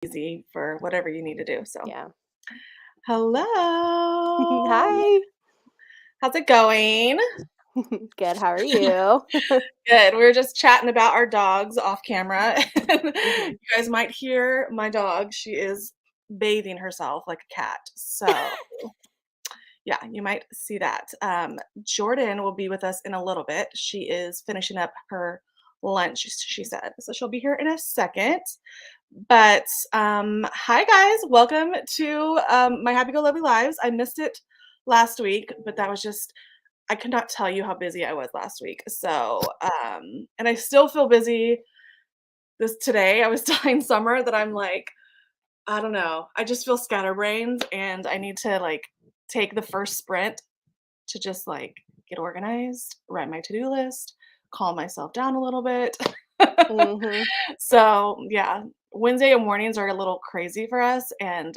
easy for whatever you need to do. So, Yeah. hello. Hi. How's it going? Good. How are you? Good. We were just chatting about our dogs off camera. Mhm. You guys might hear my dog. She is bathing herself like a cat. So, yeah, you might see that. Jordan will be with us in a little bit. She is finishing up her lunch, she said. So she'll be here in a second. But hi guys, welcome to my Happy Go Lovely Lives. I missed it last week, but that was just I could not tell you how busy I was last week. So and I still feel busy this today. I was telling Summer that I'm like, I don't know. I just feel scatterbrained and I need to like take the first sprint to just like get organized, write my to-do list, calm myself down a little bit. Mhm. So, yeah, Wednesday mornings are a little crazy for us, and,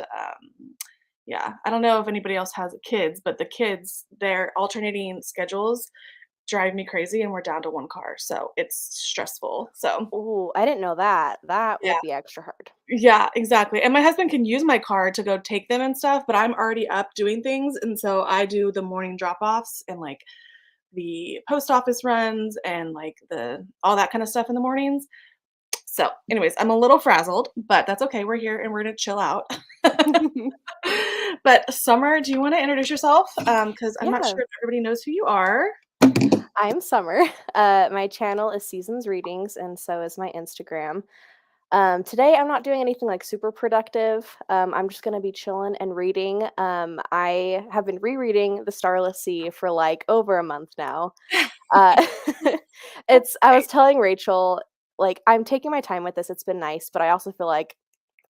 yeah, I don't know if anybody else has kids, but the kids, their alternating schedules drive me crazy, and we're down to 1 car, so it's stressful, so Ooh, I didn't know that. That yeah. would be extra hard. Yeah, exactly, and my husband can use my car to go take them and stuff, but I'm already up doing things, and so I do the morning drop-offs and, like, the post office runs and, like, the all that kinda stuff in the mornings. So, anyways, I'm a little frazzled, but that's okay. We're here and we're gonna chill out. But Summer, do you want to introduce yourself? Because I'm not Yeah. sure if everybody knows who you are. I'm Summer. My channel is Seasons Readings, and so is my Instagram. Today, I'm not doing anything like super productive. I'm just going to be chilling and reading. I have been rereading The Starless Sea for like over a month now. Uh, I was Okay. telling Rachel, like, I'm taking my time with this. It's been nice, but I also feel like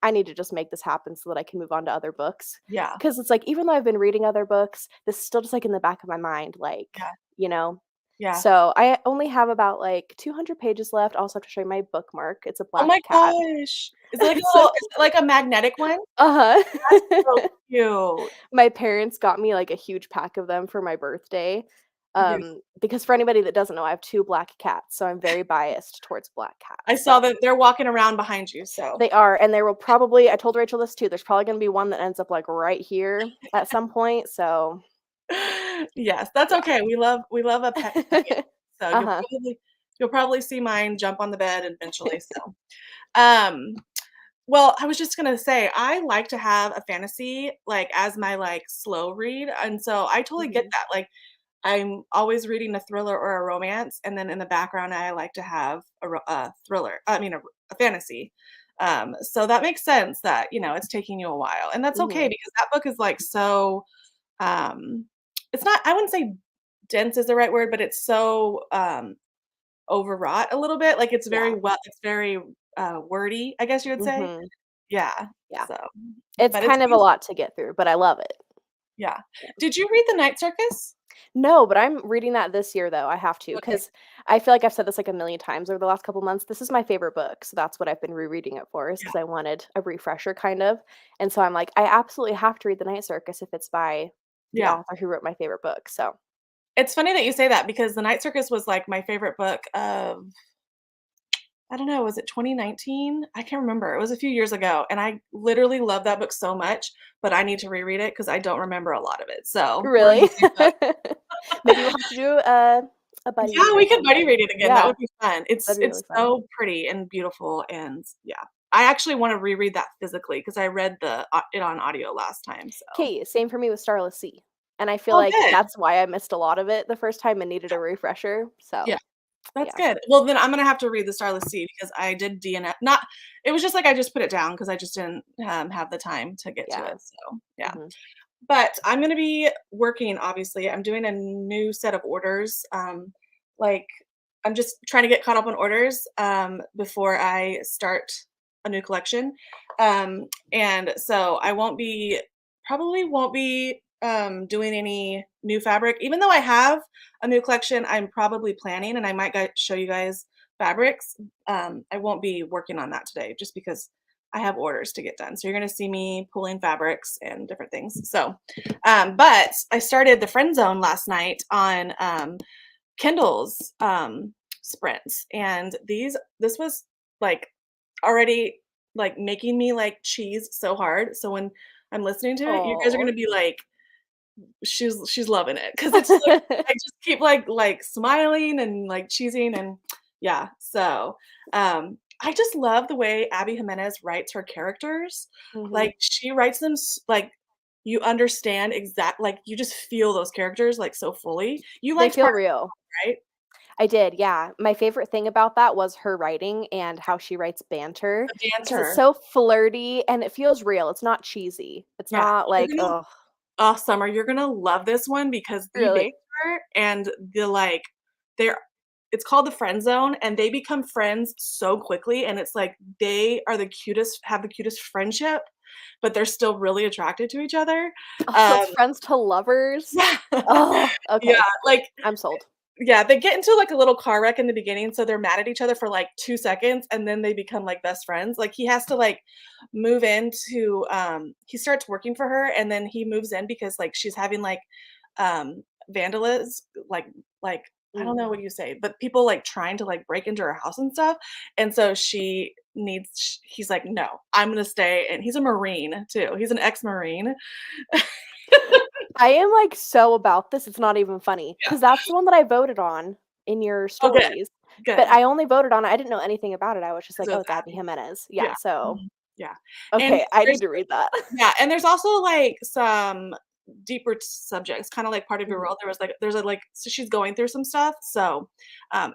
I need to just make this happen so that I can move on to other books. Yeah, Because it's like, even though I've been reading other books, this is still just like in the back of my mind, like, yeah, you know? yeah. So I only have about like 200 pages left. I also have to show you my bookmark. It's a Oh black my cat. gosh. Is it like a So, little, is it like a magnetic one? That's so uh-huh. cute. My parents got me like a huge pack of them for my birthday. Beautiful. Because for anybody that doesn't know, I have two black cats, so I'm very biased towards black I cats. saw So that they're walking around behind you, so they are, and there will probably I told Rachel this too, there's probably gonna be one that ends up, like, right here at some point, so yes, that's yeah. okay. We love a pet companion. So Uh-huh. you'll probably see mine jump on the bed eventually. So um well, I was just gonna say, I like to have a fantasy, like, as my, like, slow read, and so I totally get Mhm. that, like, I'm always reading a thriller or a romance, and then in the background, I like to have a thriller I mean, a fantasy. So that makes sense that, it's taking you a while, and that's okay Mhm. because that book is, like, so, um it's not I wouldn't say dense is the right word, but it's so, overwrought a little bit, like, Yeah. it's very, wordy, I guess you would say. Mhm. Yeah, Yeah. so It's but it's kind of a beautiful, lot to get through, but I love it. yeah. Yeah. Did you read The Night Circus? No, but I'm reading that this year, though, I have to, Okay, because I feel like I've said this, like, a million times over the last couple months, this is my favorite book, so that's what I've been rereading it for, is yeah, because I wanted a refresher, kind of, and so I'm like, I absolutely have to read The Night Circus if it's by the yeah. author who wrote my favorite book, so It's funny that you say that because The Night Circus was, like, my favorite book of I don't know, was it 2019? I can't remember, it was a few years ago, and I literally love that book so much, but I need to reread it because I don't remember a lot of it, so we're in the really? same boat. Maybe we'll have to do a buddy Yeah, read we or could buddy something. read it again, that Yeah, would be fun. It's that'd be it's really fun. so pretty and beautiful and yeah. I actually wanna reread that physically because I read it on audio last time, so Okay, same for me with Starless Sea, and I feel oh, like good. that's why I missed a lot of it the first time and needed a refresher, Yeah, so, that's yeah. good. Well, then I'm gonna have to read The Starless Sea because I did DNF not it was just like I just put it down because I just didn't, have the time to get to Yeah. it, so, yeah. Mhm. But I'm gonna be working, obviously. I'm doing a new set of orders. Like, I'm just trying to get caught up on orders before I start a new collection. And so I probably won't be doing any new fabric. Even though I have a new collection, I'm probably planning, and I might show you guys fabrics. I won't be working on that today just because I have orders to get done. So you're going to see me pulling fabrics and different things. So, but I started the friend zone last night on Kindle's sprints, and this was like already. like, making me like cheese so hard, so when I'm listening to it, you guys are Oh. gonna be like, she's loving it because it's like I just keep, like, smiling and, like, cheesing and yeah, so, I just love the way Abby Jimenez writes her characters. Mhm. Like, she writes them like, you understand like, you just feel those characters, like, so fully. You They liked part feel real. of it, right? I did, yeah. My favorite thing about that was her writing and how she writes banter The because it's banter. so flirty and it feels real. It's not cheesy. It's Yeah, not you're like, gonna oh, Summer, you're gonna love this one because the really? banter and the, like, they're it's called the friend zone, and they become friends so quickly, and it's like they are the cutest have the cutest friendship, but they're still really attracted to each other. Oh, so Um it's friends to lovers? Yeah. Oh, Yeah, okay. like I'm sold. yeah, they get into, like, a little car wreck in the beginning, so they're mad at each other for, like, 2 seconds, and then they become, like, best friends. Like, he has to, like, move into, he starts working for her, and then he moves in because, like, she's having, like, vandalism, like, I don't know Mm. what you say, but people, like, trying to, like, break into her house and stuff, and so he's like, "No, I'm gonna stay," and he's a Marine too. He's an ex-Marine. I am, like, so about this, it's not even funny Yeah. because that's the one that I voted on in your Oh, good, stories, but good. I only voted on it, I didn't know anything about it, I was just like, Because "Oh, of it's Abby Abby. Jimenez." Yeah, Yeah. so Mhm. Yeah. And okay, I there's need to read that. Yeah, and there's also, like, some deeper subjects, kinda like part of your Mhm. world. There's a, like so she's going through some stuff, so,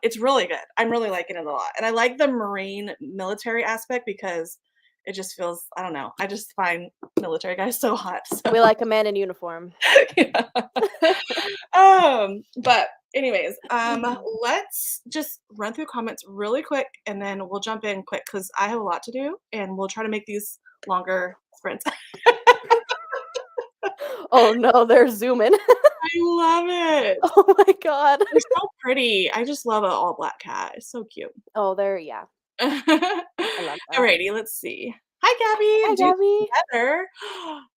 it's really good. I'm really liking it a lot, and I like the Marine military aspect because it just feels I don't know, I just find military guys so hot, so We like a man in uniform. yeah. But anyways, let's just run through comments really quick, and then we'll jump in quick because I have a lot to do, and we'll try to make these longer sprints. Oh, no, they're zooming. I love it. Oh my god. They're so pretty. I just love an all black cat. It's so cute. Oh, they're yeah, I love that. Alrighty, let's see. Hi, Gabby. Hi, Do Gabby. together.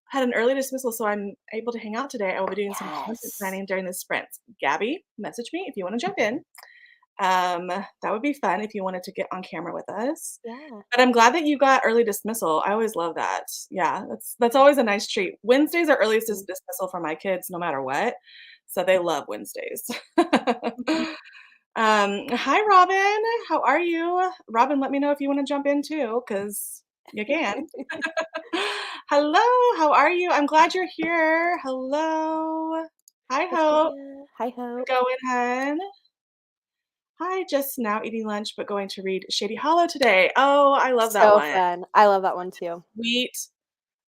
Had an early dismissal, so I'm able to hang out today. I will be doing some content Yes. planning during this sprint. Gabby, message me if you want to jump in. That would be fun if you wanted to get on camera with us. Yeah. But I'm glad that you got early dismissal. I always love that. Yeah, that's always a nice treat. Wednesdays are earliest Mhm. dismissal for my kids, no matter what. So they love Wednesdays. Hi, Robin. How are you? Robin, let me know if you want to jump in too, because you can. Hello, how are you? I'm glad you're here. Hello. Hi, Hi, Hope. Sophia. Hi, Hope. Going, hun. Hi, just now eating lunch, but going to read Shady Hollow today. Oh, I love that So one. fun. I love that one too. Sweet,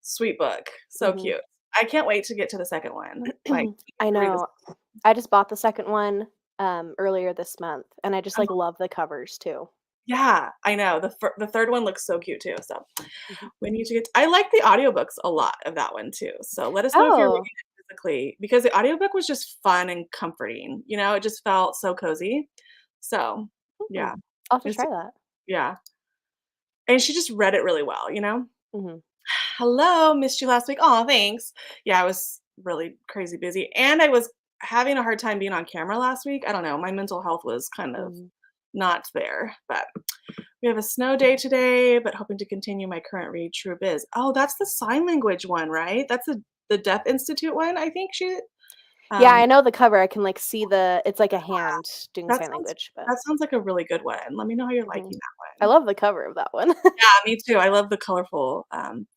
sweet book. So Mhm. cute. I can't wait to get to the second one. Like, I to read this. know. I just bought the second one, earlier this month, and I just, like, Oh, love the covers too. yeah, I know. The third one looks so cute too. So Mhm. we need to get I like the audiobooks a lot of that one too. So let us know if you're reading Oh. it physically because the audiobook was just fun and comforting. It just felt so cozy. So, Hmm. yeah. I'll have to It's try that. yeah. And she just read it really well. Mhm. Hello, missed you last week. Oh, thanks. Yeah, I was really crazy busy and I was having a hard time being on camera last week. I don't know. My mental health was kind of Mhm. not there, but we have a snow day today, but hoping to continue my current read, True Biz. Oh, that's the sign language one, right? That's the Deaf Institute one. I think Yeah, um, I know the cover, I can, like, see it's like a hand doing that sign sounds language, but that sounds like a really good one. Let me know how you're mhm. liking that I one. love the cover of that one. Yeah, me too. I love the colorful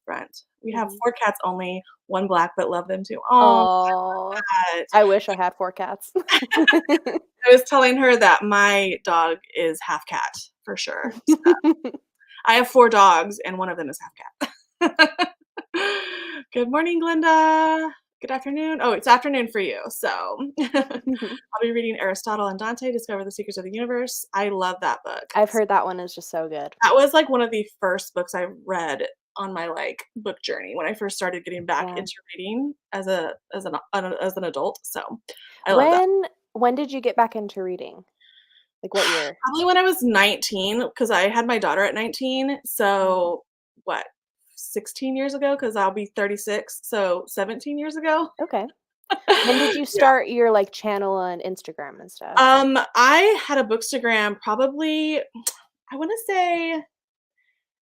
front. We have Mhm. 4 cats only, 1 black, but love them too. Oh, Aw. cat. I wish I had 4 cats. I was telling her that my dog is half cat for sure. I have 4 dogs and one of them is half cat. Good morning, Glenda. Good afternoon. Oh, it's afternoon for you. So I'll be reading Aristotle and Dante, Discover the Secrets of the Universe. I love that book. I've heard that one is just so good. That was like one of the first books I read on my like book journey when I first started getting back Yeah. into reading as an adult. So I love that. When did you get back into reading? Like, what year? Probably when I was 19, because I had my daughter at 19, Mhm. so what, 16 years ago? Because 'cause I'll be 36, so 17 years ago? Okay. When did you Yeah. start your, like, channel on Instagram and stuff? I had a Bookstagram probably I wanna say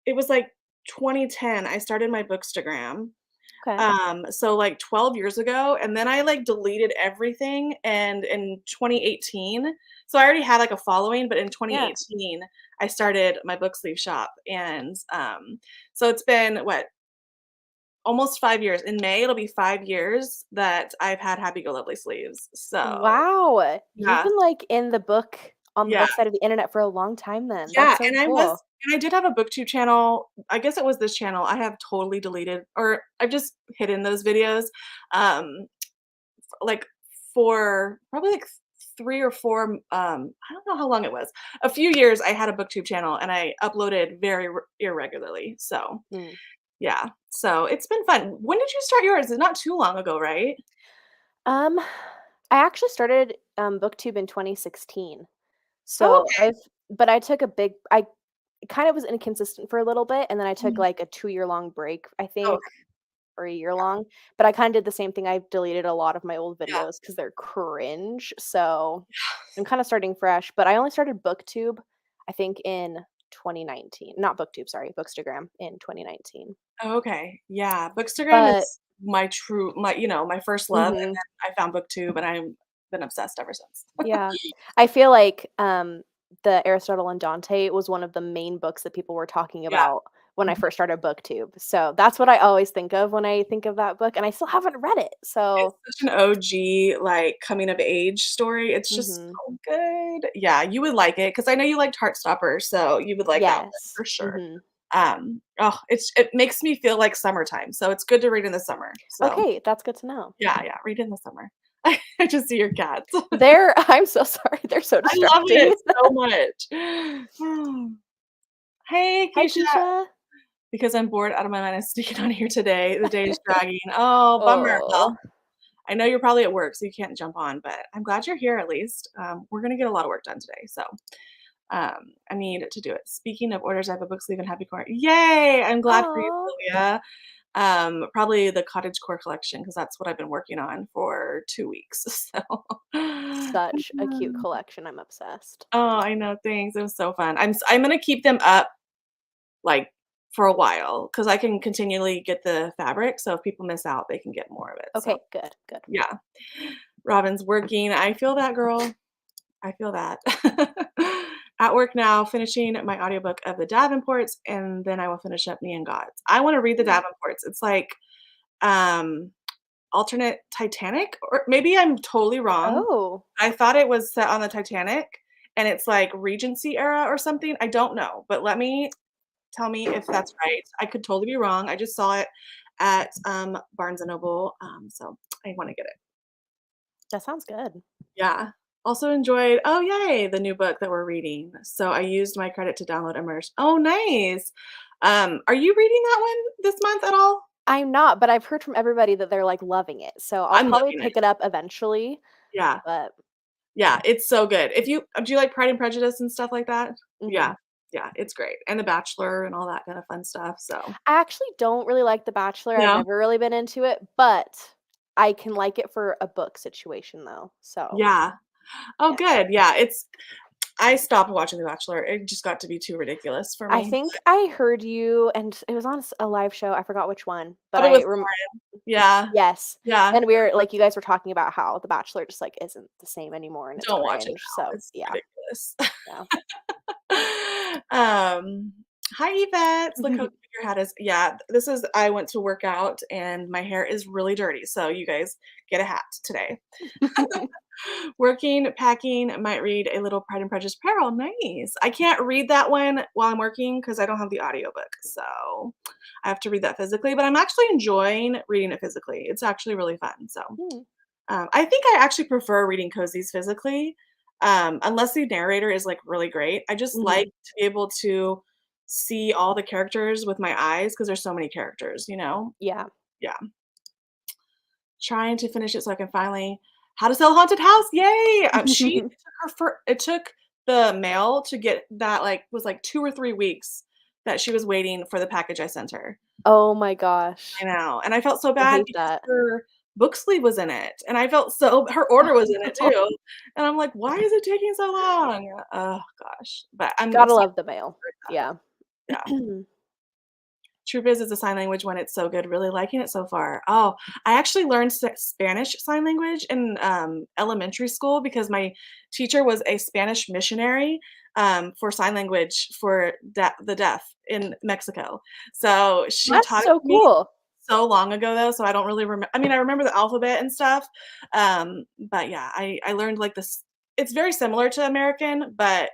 it was, like 2010, I started my Bookstagram. Okay. So like 12 years ago, and then I like deleted everything. And in 2018, so I already had like a following, but in Yeah. 2018, I started my book sleeve shop. And so it's been what, almost 5 years. In May, it'll be 5 years that I've had Happy Go Lovely sleeves. So Wow. You've yeah, been, like, in the book on the yeah. book side of the internet for a long time then. Yeah, That's so and I was cool. and I did have a booktube channel. I guess it was this channel. I have totally deleted, or I've just hidden those videos, like, for probably, like, 3 or 4, I don't know how long it was. A few years, I had a booktube channel, and I uploaded very irregularly, so, Mm. yeah. So, it's been fun. When did you start yours? It's not too long ago, right? Um, I actually started, BookTube in 2016. Oh, So, okay. I took a big I kind of was inconsistent for a little bit, and then I took, Mhm. like, a two-year-long break, I Oh, think, okay. or a year long, but I kinda did the same thing. I deleted a lot of my old Yeah. videos because 'cause they're cringe, so I'm kinda starting fresh, but I only started BookTube, I think, in 2019. Not BookTube, sorry, Bookstagram in 2019. Okay. Yeah, Bookstagram But is my first love, and mhm, then I found BookTube, and I've been obsessed ever since. yeah. I feel like, the Aristotle and Dante was one of the main books that people were talking Yeah. about when I Mhm. first started BookTube, so that's what I always think of when I think of that book, and I still haven't read it, so It's such an OG, like, coming of age story. It's just mhm. so good. Yeah, you would like it because I know you liked Heartstopper, so you would like that one Yes. for sure. Mhm. Oh, it makes me feel like summertime, so it's good to read in the summer. So, Okay, that's good to know. yeah, yeah, read in the summer. I just see your cats. They're I'm so sorry, they're so I love it distracting. so much. Hey, Hi, Keisha. Keisha. Because I'm bored out of my mind, I'm sneaking on here today. The day is dragging. Oh, bummer. Oh. Well, I know you're probably at work, so you can't jump on, but I'm glad you're here at least. We're gonna get a lot of work done today, so I need to do it. Speaking of orders, I have a book sleeve in Happy Corner. Yay! I'm glad for you, Aw. Sylvia. Probably the Cottage Core collection because that's what I've been working on for 2 weeks. So, Such a cute collection, I'm obsessed. oh, I know. Thanks. It was so fun. I'm gonna keep them up like for a while because I can continually get the fabric. So if people miss out, they can get more of it. So Okay, good, good. yeah. Robin's working. I feel that, girl. I feel that. At work now, finishing my audiobook of The Davenports, and then I will finish up Me and Gods. I wanna read The Mm. Davenports. It's like, um, alternate Titanic, or maybe I'm totally wrong. Oh, I thought it was set on the Titanic, and it's like Regency era or something. I don't know, but tell me if that's right. I could totally be wrong. I just saw it at, Barnes& and Noble, so I wanna get it. that sounds good. Yeah. Also enjoyed, oh, yay, the new book that we're reading. So I used my credit to download Immerse. Oh, nice. Are you reading that one this month at all? I'm not, but I've heard from everybody that they're, like, loving it, so I'll I'm probably loving it. pick it up eventually, Yeah. but Yeah, it's so good. If you do you like Pride and Prejudice and stuff like that? mhm. Yeah. Yeah, it's great. And The Bachelor and all that kind of fun stuff, so I actually don't really like The Bachelor, I've yeah. never really been into it, but I can like it for a book situation, though, so, Yeah. Oh, yeah. good. Yeah, I stopped watching The Bachelor. It just got to be too ridiculous for I me. think I heard you and it was on a live show, I forgot which one, but Thought it I was rem Lauren. Yeah. yes, Yeah. and you guys were talking about how The Bachelor just, like, isn't the same anymore and it's Don't watch it cringe, now. so, It's yeah, ridiculous. yeah. Um, Hi, Yvette. Look how cute your hat is. Yeah, this is I went to work out and my hair is really dirty, so you guys get a hat today. Working, packing, might read a little Pride and Prejudice Peril. Nice. I can't read that one while I'm working because I don't have the audiobook, so I have to read that physically, but I'm actually enjoying reading it physically. It's actually really fun, so Mm, I think I actually prefer reading cozies physically, unless the narrator is, like, really great. I just like mhm, to be able to see all the characters with my eyes because there's so many characters, you know? yeah. Yeah. Trying to finish it so I can finally How to Sell a Haunted House, yay! It took the mail to get that, like was, like, 2 or 3 weeks that she was waiting for the package I sent her. Oh my I gosh, know, and I felt so I bad hate because that. her book sleeve was in it, and I felt so her order was in it too, and I'm like, "Why is it taking so long?" Oh gosh, but I'm Gotta excited love the mail, for it done. yeah. Yeah. True Biz is a sign language when it's so good. Really liking it so far. Oh, I actually learned Spanish sign language in elementary school because my teacher was a Spanish missionary for sign language for the deaf in Mexico. So she That's taught it so to me cool. so long ago though, so I don't really remember. I mean, I remember the alphabet and stuff, but yeah, I learned like this. It's very similar to American, but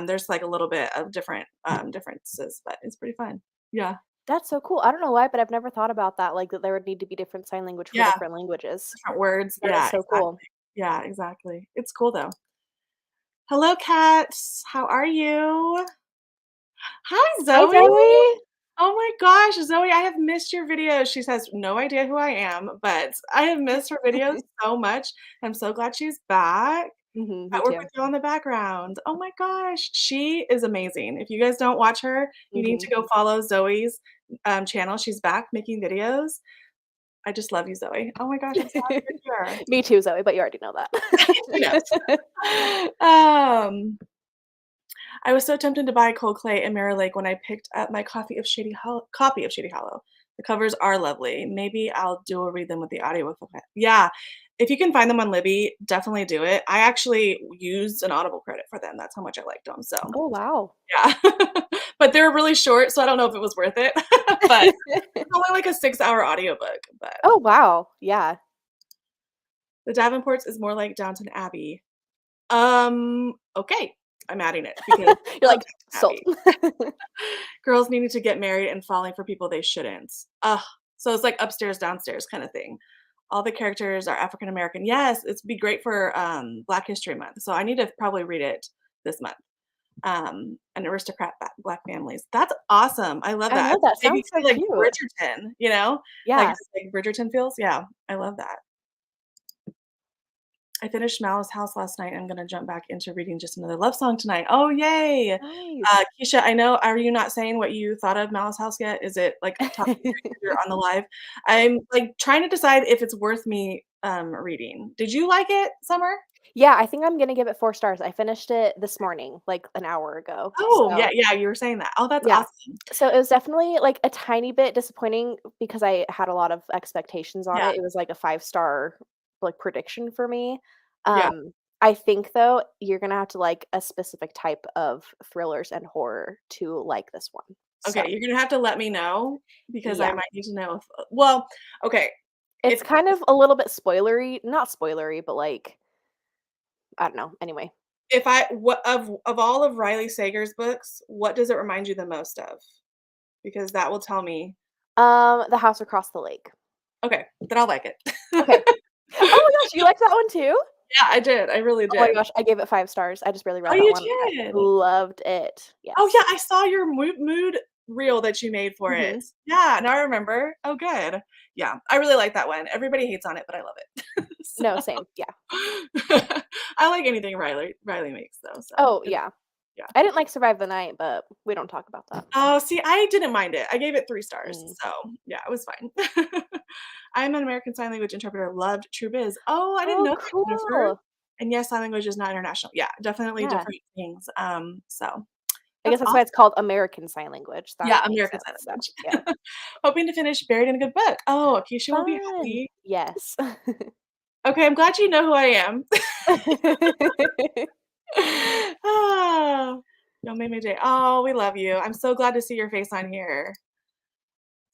there's like a little bit of differences, but it's pretty fun. Yeah, That's so cool. I don't know why, but I've never thought about that, like, that there would need to be different sign language for yeah, different languages. different words. That is Yeah, so cool. exactly. Yeah, exactly. It's cool though. Hello, cats. How are you? Hi, Hi, Zoe. Zoe. Oh my gosh, Zoe, I have missed your videos. She has no idea who I am, but I have missed her videos so much. I'm so glad she's back. Me I work too. with you on the background. Oh my gosh, she is amazing. If you guys don't watch her, you need Mhm. to go follow Zoe's channel. She's back making videos. I just love you, Zoe. Oh my gosh, I'm so happy you're here. Me too, Zoe, but you already know She knows. that. I was so tempted to buy Cold Clay and Mirror Lake when I picked up my copy of Shady Hollow. The covers are lovely. Maybe I'll dual read them with the audiobook. Yeah, if you can find them on Libby, definitely do it. I actually used an Audible credit for them. That's how much I liked them. So Oh, wow. yeah, but they're really short, so I don't know if it was worth it. But it's only like a 6-hour audiobook. But Oh, wow. Yeah. the Davenports is more like Downton Abbey. Okay, I'm adding it because You're I love like, Downton "Sold." Abbey. Girls needing to get married and falling for people they shouldn't. Ugh, so it's like upstairs, downstairs kind of thing. All the characters are African American. Yes, it'd be great for Black History Month. So I need to probably read it this month. An aristocrat black families. That's awesome. I love I that. love that. Maybe Sounds so like cute. Bridgerton, Yeah. like Bridgerton feels. Yeah, I love that. I finished Malice House last night. I'm gonna jump back into reading just another love song tonight. Oh, yay! Nice. Keisha, I know are you not saying what you thought of Malice House yet? Is it, like, top of your you're on the live? I'm, like, trying to decide if it's worth me, reading. Did you like it, Summer? Yeah, I think I'm gonna give it 4 stars. I finished it this morning, like, an hour ago. Oh, yeah, So, yeah, you were saying that. Oh, that's yeah. awesome. So, it was definitely, like, a tiny bit disappointing because I had a lot of expectations on Yeah, it. It was, like, a 5-star, like, prediction for me. yeah. Um, I think, though, you're gonna have to like a specific type of thrillers and horror to like this one. So, Okay, you're gonna have to let me know because I yeah. might need to know if well, okay, It's if kind of a little bit spoilery, not spoilery, but, like, I don't know, anyway. if I what of all of Riley Sager's books, what does it remind you the most of? Because that will tell me. The House Across the Lake. Okay, then I'll like it. Okay. Oh my gosh, you liked that one too? Yeah, I did, I really Oh my did. gosh, I gave it 5 stars. I just barely Oh, read that you one. I did? loved it. Oh, yeah, Yes. I saw your mood reel that you made for it. Mhm. Yeah, now I remember. Oh, good. Yeah, I really like that one. Everybody hates on it, but I love it. So No, same. Yeah. I like anything Riley makes though, so Oh, it's yeah. yeah. I didn't like Survive the Night, but we don't talk about that. Oh, see, I didn't mind it. I gave it 3 stars, Mm. so yeah, it was fine. I'm an American Sign Language interpreter, loved True Biz. Oh, I didn't Oh, know that, Jennifer. cool. And yes, sign language is not international. Yeah, definitely Yeah. different things. So I that's guess that's why awesome. it's called American Sign Language. That Yeah, makes American Sign sense. So, yeah. Language. Hoping to finish Buried in a Good Book. Oh, Keisha will be Fun. happy. Yes. Okay, I'm glad you know who I am. Ah, you made my day. Oh, we love you. I'm so glad to see your face on here.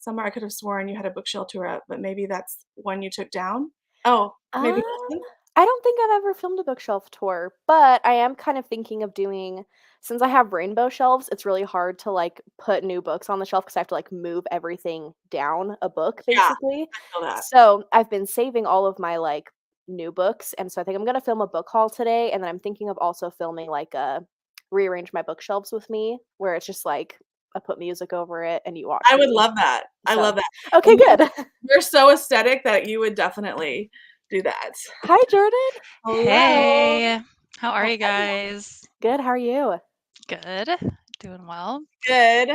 Somewhere I could have sworn you had a bookshelf tour up, but maybe that's one you took down? Oh, maybe Um, this one? I don't think I've ever filmed a bookshelf tour, but I am kind of thinking of doing since I have rainbow shelves, it's really hard to, like, put new books on the shelf because I have to, like, move everything down a book, Yeah, basically. I feel that. So, I've been saving all of my, like, new books, and so I think I'm gonna film a book haul today, and then I'm thinking of also filming, like, a rearrange my bookshelves with me, where it's just, like, I put music over it and you watch I would me. love that. I So love that. okay, And good. you're so aesthetic that you would definitely do that. Hi, Jordan. Hello. Hey, how are you Hi. guys? Good, how are you? Good. Doing well. Good.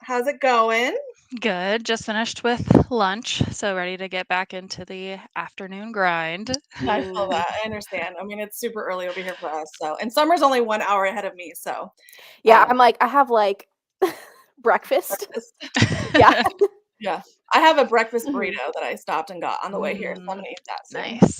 How's it going? Good. Just finished with lunch, so ready to get back into the afternoon grind. I feel Mm. that. I understand. I mean, it's super early over here for us, so and summer's only 1 hour ahead of me, so, Yeah, um I'm like I have, like Breakfast. breakfast. Yeah. Yeah. I have a breakfast Mhm. burrito that I stopped and got on the way here, so I'm Mm, gonna eat that soon. But nice.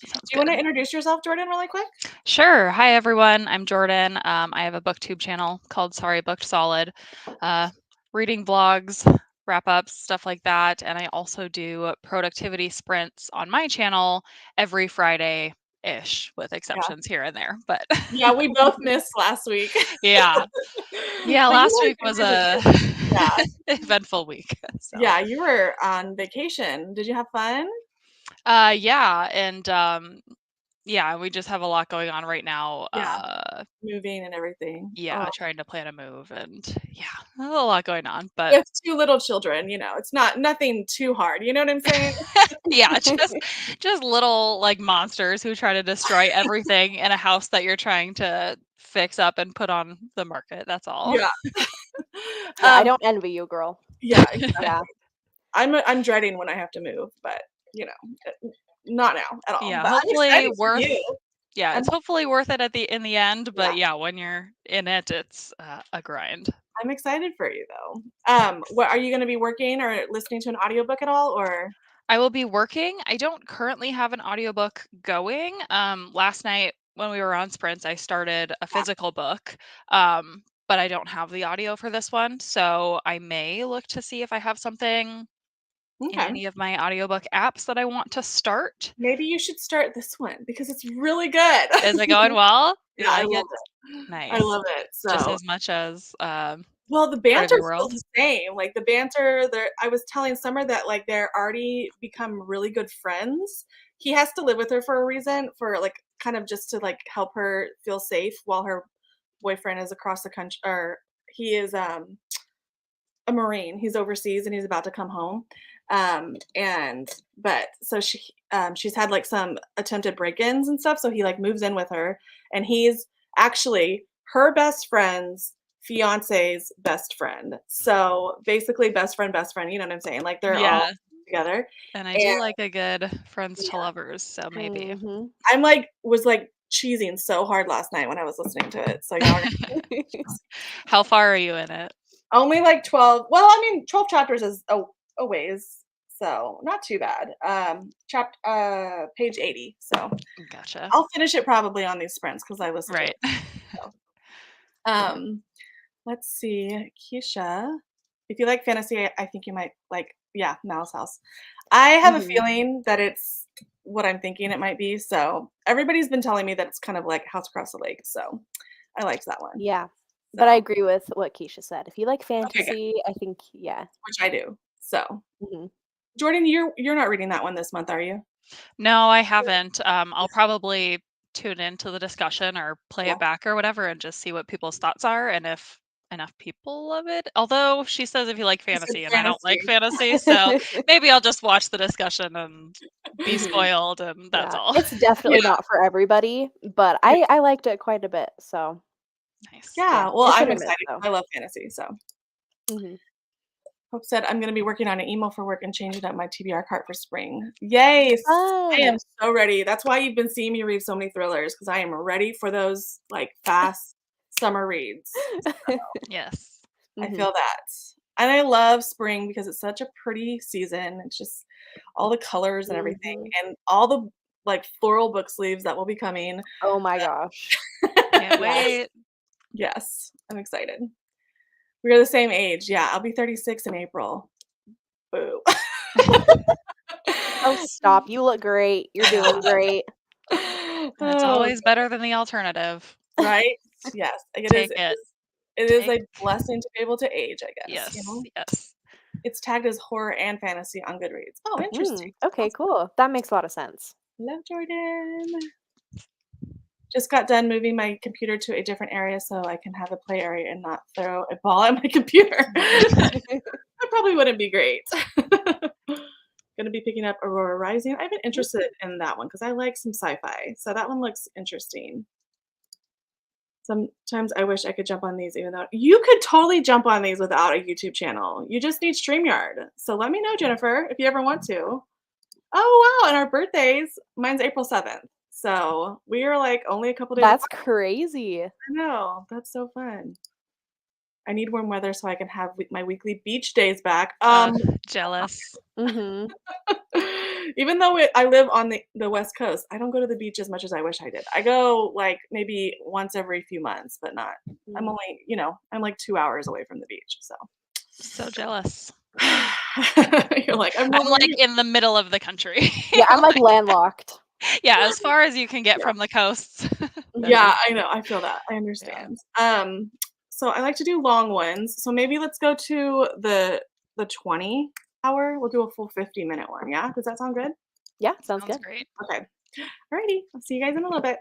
Sounds do you wanna good. introduce yourself, Jordan, really quick? Sure. Hi, everyone. I'm Jordan. I have a booktube channel called Sorry Booked Solid. Uh, Reading vlogs, wrap ups, stuff like that. And I also do productivity sprints on my channel every Friday ish, with Yeah. exceptions here and there. But Yeah, we both missed last week. yeah. Yeah, But you last were week was really a good. Yeah. eventful week. So, Yeah, you were on vacation. Did you have fun? yeah. And yeah, we just have a lot going on right now. Yeah, moving and everything. Oh, Yeah, trying to plan a move and yeah, a lot going on, but with 2 little children, it's not nothing too hard, you know what I'm saying? yeah, just little like monsters who try to destroy everything in a house that you're trying to fix up and put on the market. That's all. Yeah. Yeah, I Um, don't envy you, girl. yeah, Yeah. exactly. I'm dreading when I have to move, but, not now at all, Yeah, but I'm hopefully excited for worth you. yeah, I'm it's hopefully worth it at the in the end, Yeah, but yeah, when you're in it, it's a grind. I'm excited for you, though. What are you gonna be working or listening to an audiobook at all, or I will be working. I don't currently have an audiobook going. Last night when we were on sprints, I started a physical book, but I don't have the audio for this one. So I may look to see if I have something in okay. any of my audiobook apps that I want to start. Maybe you should start this one because it's really good. Is it going well? Yeah, You I like love it? it. I Nice. love it. Just So as much as well, the part of your banter's still world? the same, like, the banter there I was telling Summer that, like, they're already become really good friends. He has to live with her for a reason, for, like, kind of just to, like, help her feel safe while her boyfriend is across the country, or he is, a Marine. He's overseas and he's about to come home. And but so she's had like some attempted break-ins and stuff. So he like moves in with her, and he's actually her best friend's fiance's best friend. So basically best friend, you know what I'm saying? Like they're all Yeah. together. And I And do like a good friends to yeah, lovers, so maybe. Mhm. I'm like was like cheesing so hard last night when I was listening to it. So y'all are How far are you in it? only like 12, well, I mean, 12 chapters is a ways, so not too bad. Page 80, so Gotcha. I'll finish it probably on these sprints because I listen to Right. it. So, um, let's see, Keisha, if you like fantasy, I think you might like, yeah, Mal's House. I have a Mhm. feeling that it's what I'm thinking it might be, so everybody's been telling me that it's kind of like House Across the Lake, so I liked that one. Yeah. But I So, agree with what Keisha said. If you like okay, good, fantasy, I think yeah. which I do. So, Mhm. Jordan, you're not reading that one this month, are you? No, I haven't. I'll probably tune into the discussion or play Yeah, it back or whatever and just see what people's thoughts are and if enough people love it. Although she says if you like she said fantasy and I don't like fantasy. fantasy, so maybe I'll just watch the discussion and be spoiled and that's Yeah. all. It's definitely Yeah, not for everybody, but yeah, I liked it quite a bit, so Nice. yeah. yeah, well, It's hit I'm or miss excited 'cause though. I love fantasy, so Mhm. Hope said, "I'm gonna be working on an email for work and changing up my TBR cart for spring." Yes! I am Fun. so ready. That's why you've been seeing me read so many thrillers because I am ready for those, like, fast summer reads. Yes. I Mhm. feel that. And I love spring because it's such a pretty season. It's just all the colors and everything, Mhm. and all the, like, floral book sleeves that will be coming. Oh my gosh. Can't Yes. wait. Yes, I'm excited. We are the same age. Yeah, I'll be 36 in April. Boo. Oh, stop. You look great. You're doing Yeah. great. It's Oh, always better than the alternative. right? Yes, like, it is Take it it. is it is Take a blessing to be able to age, I guess, you yes. know? Yes. It's tagged as horror and fantasy on Goodreads. Oh, interesting. Okay, Awesome. cool. That makes a lot of sense. Love Jordan. Just got done moving my computer to a different area so I can have a play area and not throw a ball at my computer. That probably wouldn't be great. Gonna be picking up Aurora Rising. I've been interested in that one because I like some sci-fi, so that one looks interesting. Sometimes I wish I could jump on these even though you could totally jump on these without a YouTube channel. You just need StreamYard. So let me know, Jennifer, if you ever want to. Oh, wow, and our birthdays, mine's April 7th. So we are like only a couple days apart. That's crazy. I know. That's so fun. I need warm weather so I can have my weekly beach days back. Jealous. Mhm. Even though I live on the West Coast, I don't go to the beach as much as I wish I did. I go like maybe once every few months, but not. I'm Mm. only, I'm like 2 hours away from the beach, so. So jealous. You're like, I'm I'm nowhere like near. in the middle of the country. Yeah, I'm like Like, landlocked. yeah, as far as you can get Yeah. from the coasts. Yeah, I know. I feel that. I Yeah. understand. So I like to do long ones. So maybe let's go to the 20 hour. We'll do a full 50-minute one. Yeah. Does that sound good? Yeah, sounds Sounds good. great. Okay. Alrighty. I'll see you guys in a little bit.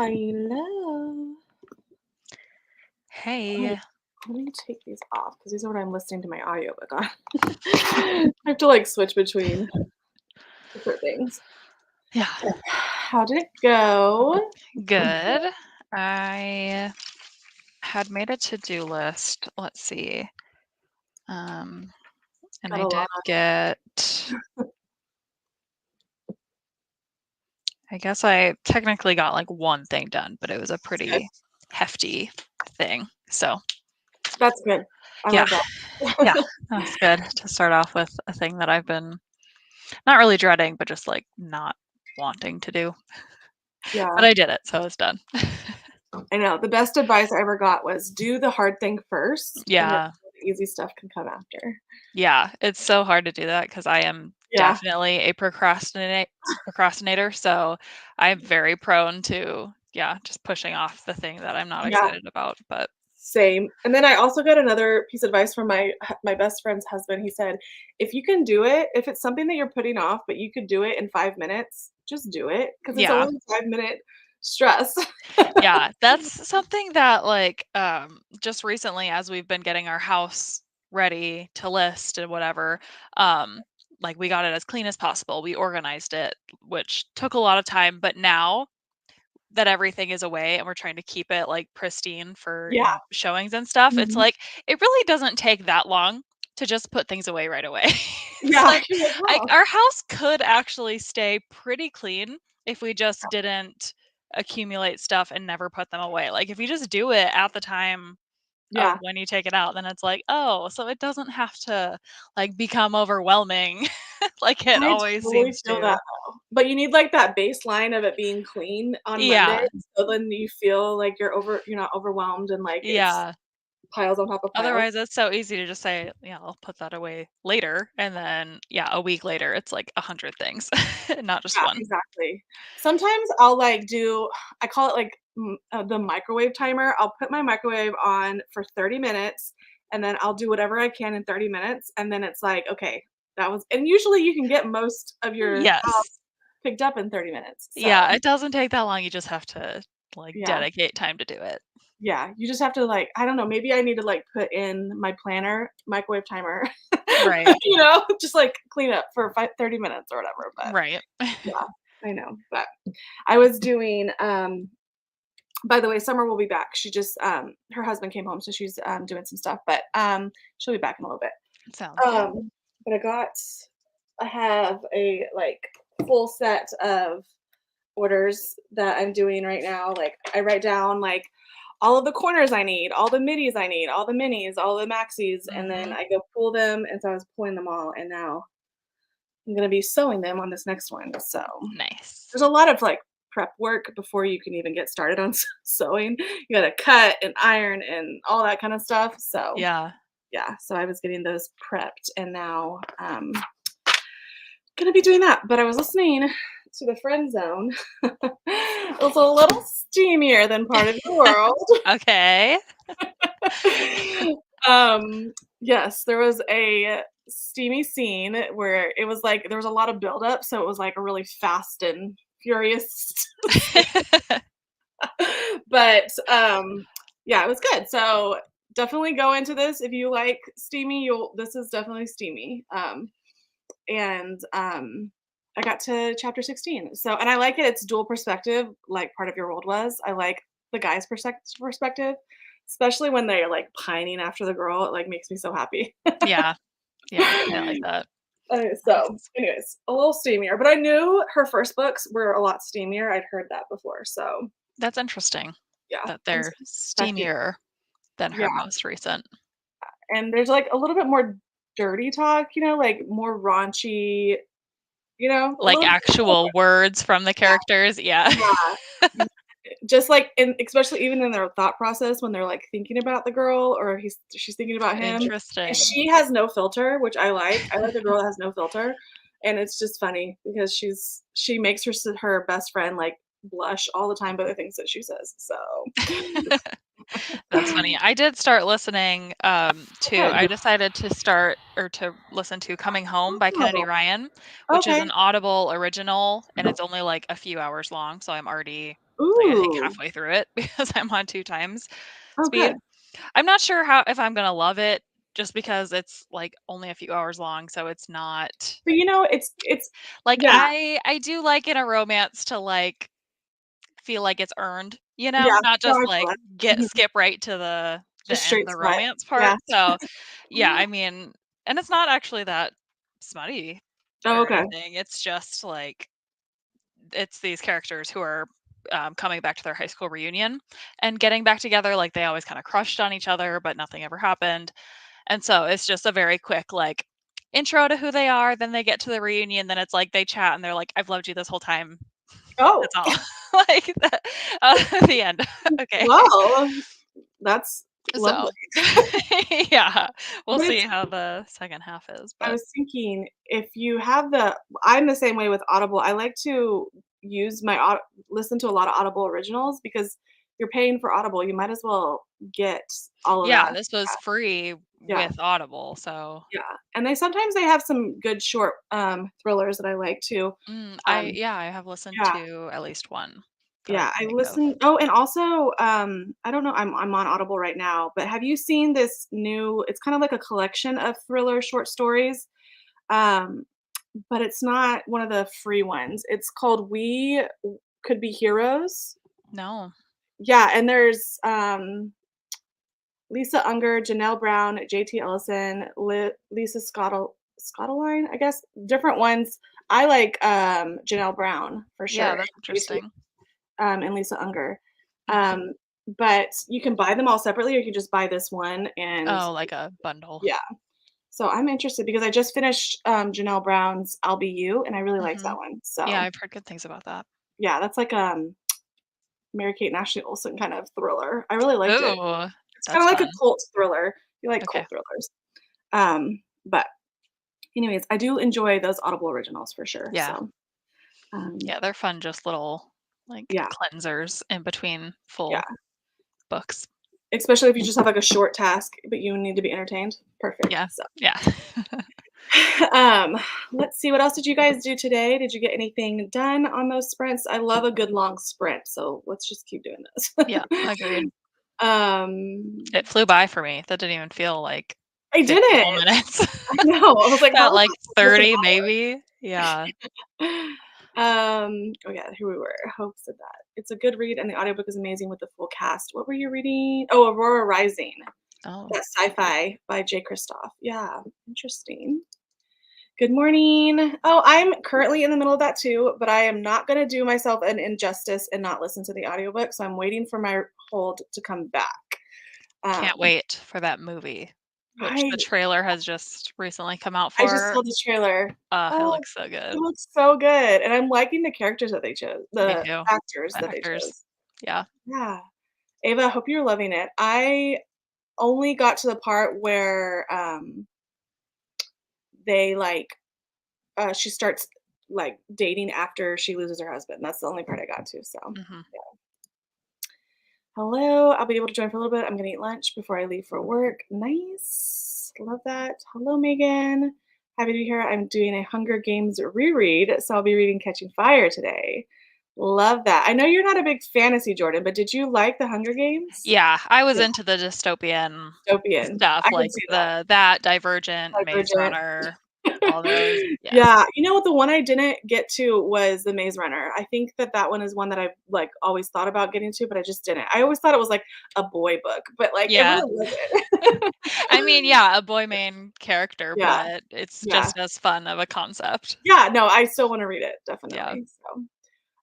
Hello. Hey. Let me take these off because these are what I'm listening to my audiobook on. I have to like switch between different things. Yeah. How did it go? Good. I had made a to-do list. Let's see. And Got I a lot did get, I guess I technically got like one thing done, but it was a good. pretty hefty thing. So That's good. I yeah, love that. yeah, that's good to start off with a thing that I've been not really dreading, but just like not wanting to do. Yeah, But I did it, so it's done. I know. The best advice I ever got was do the hard thing first, and then Yeah. the easy stuff can come after. Yeah, it's so hard to do that because I am Yeah, definitely a procrastinator, so I'm very prone to, yeah, just pushing off the thing that I'm not yeah. excited about, but Same. And then I also got another piece of advice from my best friend's husband. He said, "If you can do it, if it's something that you're putting off, but you could do it in 5 minutes, just do it because it's yeah. only a 5-minute stress." Yeah, that's something that, like, just recently as we've been getting our house ready to list and whatever, um, like, we got it as clean as possible, we organized it, which took a lot of time, but now that everything is away and we're trying to keep it, like, pristine for, Yeah. showings and stuff, it's Mhm. like, it really doesn't take that long to just put things away right away. It's Yeah. like, You're like, "Wow." our house could actually stay pretty clean if we just didn't accumulate stuff and never put them away. Like, if you just do it at the time of Yeah. when you take it out, then it's like, "Oh, so it doesn't have to, like, become overwhelming like it I always totally seems feel to." that though. But you need, like, that baseline of it being clean on Monday, Yeah, so then you feel like you're not overwhelmed and, like, it's yeah. piles on top of piles. Otherwise, it's so easy to just say, "Yeah, I'll put that away later," and then, yeah, a week later, it's like 100 things, not just Yeah, one. exactly. Sometimes I'll, like, do I call it, like, the microwave timer. I'll put my microwave on for 30 minutes, and then I'll do whatever I can in 30 minutes, and then it's like, "Okay, that was" and usually you can get most of your house Yes. picked up in 30 minutes, so, Yeah, it doesn't take that long, you just have to, like, yeah. dedicate time to do it. Yeah, you just have to, like I don't know, maybe I need to, like, put in my planner, microwave timer, Right, just, like, clean up for 30 minutes or whatever, but right. yeah, I know, but I was doing, by the way, Summer will be back. She just, her husband came home, so she's, doing some stuff, but, she'll be back in a little bit. Sounds good. But I have a, like, full set of orders that I'm doing right now. Like, I write down, like, all of the corners I need, all the middies I need, all the minis, all the maxis, and then Mhm. I go pull them, and so I was pulling them all, and now I'm gonna be sewing them on this next one, so Nice. there's a lot of, like, prep work before you can even get started on sewing. You gotta cut and iron and all that kinda stuff, so, Yeah. yeah, so I was getting those prepped, and now, gonna be doing that, but I was listening to the friend zone. It was a little steamier than part of your world. Okay. Yes, there was a steamy scene where it was like there was a lot of buildup, so it was like a really fast and furious scene. But yeah, it was good. So definitely go into this if you like steamy. You'll this is definitely steamy. And I got to chapter 16. So and I like it. It's dual perspective, like part of your world was. I like the guy's perspective, especially when they're like pining after the girl. It like makes me so happy. Yeah, yeah, I like that. So, Nice. anyways, a little steamier, but I knew her first books were a lot steamier. I'd heard that before, so That's interesting yeah, that I'm they're just expecting. steamier than Yeah, her most recent. and there's like a little bit more dirty talk, like more raunchy, a Like, little bit actual words from the yeah, characters, yeah. yeah. Just like in especially even in their thought process when they're, like, thinking about the girl or she's thinking about him, and Interesting. she has no filter, which I like. I like a girl that has no filter, and it's just funny because she makes her best friend, like, blush all the time by the things that she says, so That's funny. I did start listening, to Good. I decided to start or to listen to Coming Home by Kennedy Oh, Ryan, which is okay. an Audible original, and it's only, like, a few hours long, so I'm already like, I think Ooh. halfway through it because I'm on 2 times Oh, speed. good. I'm not sure how if I'm gonna love it just because it's, like, only a few hours long, so it's not But, it's like, yeah, I do like in a romance to, like, feel like it's earned, yeah. not No, just, I feel like, that. get Mhm. skip right to the Just end, straight the slut. romance part, Yeah. so, yeah, I mean and it's not actually that smutty Oh, or okay. anything, it's just, like it's these characters who are, coming back to their high school reunion and getting back together, like, they always kinda crushed on each other, but nothing ever happened, and so it's just a very quick, like, intro to who they are, then they get to the reunion, then it's like they chat and they're like, "I've loved you this whole time." Oh, That's all. Like, that the end. Okay. well, that's lovely. So, yeah, we'll But see it's how the second half is, I but was thinking if you have I'm the same way with Audible. I like to use my listen to a lot of Audible originals because you're paying for Audible. You might as well get all of yeah, that. this was free Yeah. with Audible, so Yeah. And sometimes they have some good short thrillers that I like too. I Um, yeah, I have listened yeah. to at least one that I Yeah, can I think of. listen oh, and also, I don't know, I'm on Audible right now, but have you seen this new it's kind of like a collection of thriller short stories, um, but it's not one of the free ones. It's called Could Be Heroes. No. Yeah, and there's, Lisa Unger, Janelle Brown, JT Ellison, Lisa Scottline, I guess, different ones. I like, Janelle Brown for Yeah, sure, that's interesting. and Lisa Unger. Mhm. Um, but you can buy them all separately, or you can just buy this one, and Oh, like a bundle. yeah. So I'm interested because I just finished Janelle Brown's "I'll Be You," and I really liked that Mhm. one. Yeah, So I've heard good things about that. yeah, that's like Mary Kate and Ashley Olsen kind of thriller. I really liked it. Ooh, It's kind that's of like a fun. cult thriller. You like Okay. cult thrillers. But anyways, I do enjoy those Audible originals for sure. Yeah. So Yeah, they're fun, just little, like, yeah, cleansers in between yeah. full books. Especially if you just have like a short task, but you need to be entertained. Perfect. Yeah. So Yeah. Um, let's see, what else did you guys do today? Did you get anything done on those sprints? I love a good long sprint, so let's just keep doing this. Yeah, agreed. Um, It flew by for me. That didn't even feel like I 50 didn't. whole minutes. I know. I was like, Felt how is like that almost an 30 maybe. Yeah. hour? Oh yeah, here we were. Hope said that. It's a good read and the audiobook is amazing with the full cast. What were you reading? Oh, Aurora Rising. Oh, That's sci-fi by Jay Kristoff. Yeah, interesting. Good morning. Oh, I'm currently in the middle of that too, but I am not going to do myself an injustice and not listen to the audiobook. So I'm waiting for my hold to come back. can't Um, wait for that movie, which I the trailer has just recently come out I just for. saw the trailer. It Oh, looks so it good. looks so good, and I'm liking the characters that they chose, Me the too. actors The that they actors. chose. Yeah. Yeah, Ava, I hope you're loving it. I only got to the part where they she starts like dating after she loses her husband. That's the only part I got to. So. Mhm. Hello, I'll be able to join for a little bit. I'm gonna eat lunch before I leave for work. Nice. Love that. Hello, Megan. Happy to be here. I'm doing a Hunger Games reread, so I'll be reading Catching Fire today. Love that. I know you're not a big fantasy, Jordan, but did you like the Hunger Games? Yeah, I was Yeah, into the dystopian dystopian. I stuff, can like see that. that Divergent, Maze Divergent. Runner, all those. Yes. Yeah, you know what? The one I didn't get to was The Maze Runner. I think that one is one that I've, like, always thought about getting to, but I just didn't. I always thought it was, like, a boy book, but, like, it Yeah. really wasn't. I mean, yeah, a boy main character, Yeah, but it's yeah. just as fun of a concept. Yeah, no, I still wanna read it, Yeah. definitely, so,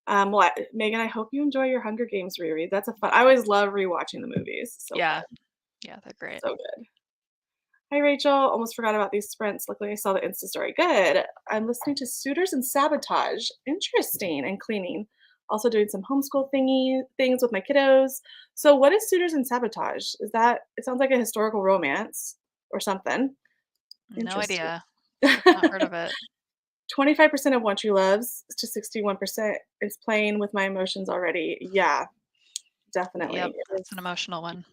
well, Megan, I hope you enjoy your Hunger Games reread. That's a fun I always love rewatching the movies. So Yeah. fun, Yeah, they're great. so good. Hi, Rachel. Almost forgot about these sprints. Luckily, I saw the Insta story. Good. I'm listening to Suitors and Sabotage. Interesting. And cleaning. Also doing some homeschool things with my kiddos. So, what is Suitors and Sabotage? Is that? It sounds like a historical romance or something. No Interesting. idea. Have not heard of it. 25% of One True Loves to 61% is playing with my emotions already. Yeah, Yep, definitely. that's an emotional one.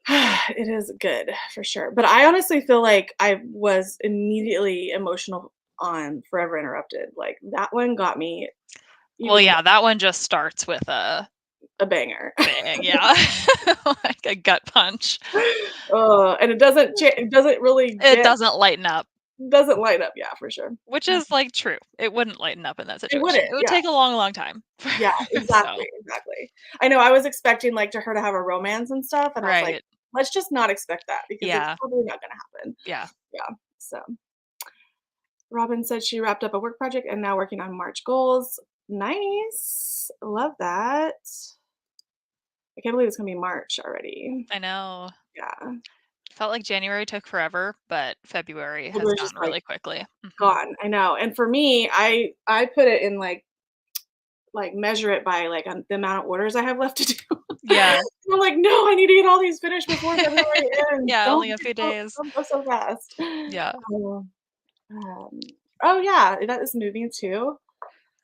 It is good for sure. But I honestly feel like I was immediately emotional on Forever Interrupted. Like that one got me Well, even yeah, that one just starts with a a banger. bang, yeah. Like a gut punch. And it doesn't really It doesn't lighten up, doesn't light up, yeah, for sure. which is, like, true. It wouldn't lighten up in that It situation. wouldn't, It would yeah. take a long, long time. Yeah, So, exactly, exactly. I know I was expecting, like, to her to have a romance and stuff, and I was like, right. "Let's just not expect that because it's Yeah, probably not gonna happen." yeah. Yeah, so Robin said she wrapped up a work project and now working on March goals. Nice. Love that. I can't believe it's gonna be March already. I know. Yeah. Felt like January took forever, but February It has was gone just, like, really quickly. Mhm. gone. I know, and for me, I put it in, measure it by, the amount of orders I have left to do. Yeah. I'm like, "No, I need to get all these finished before February ends. Yeah, only a few days. Don't go so fast." Yeah. Oh, um, oh, yeah, that is moving too.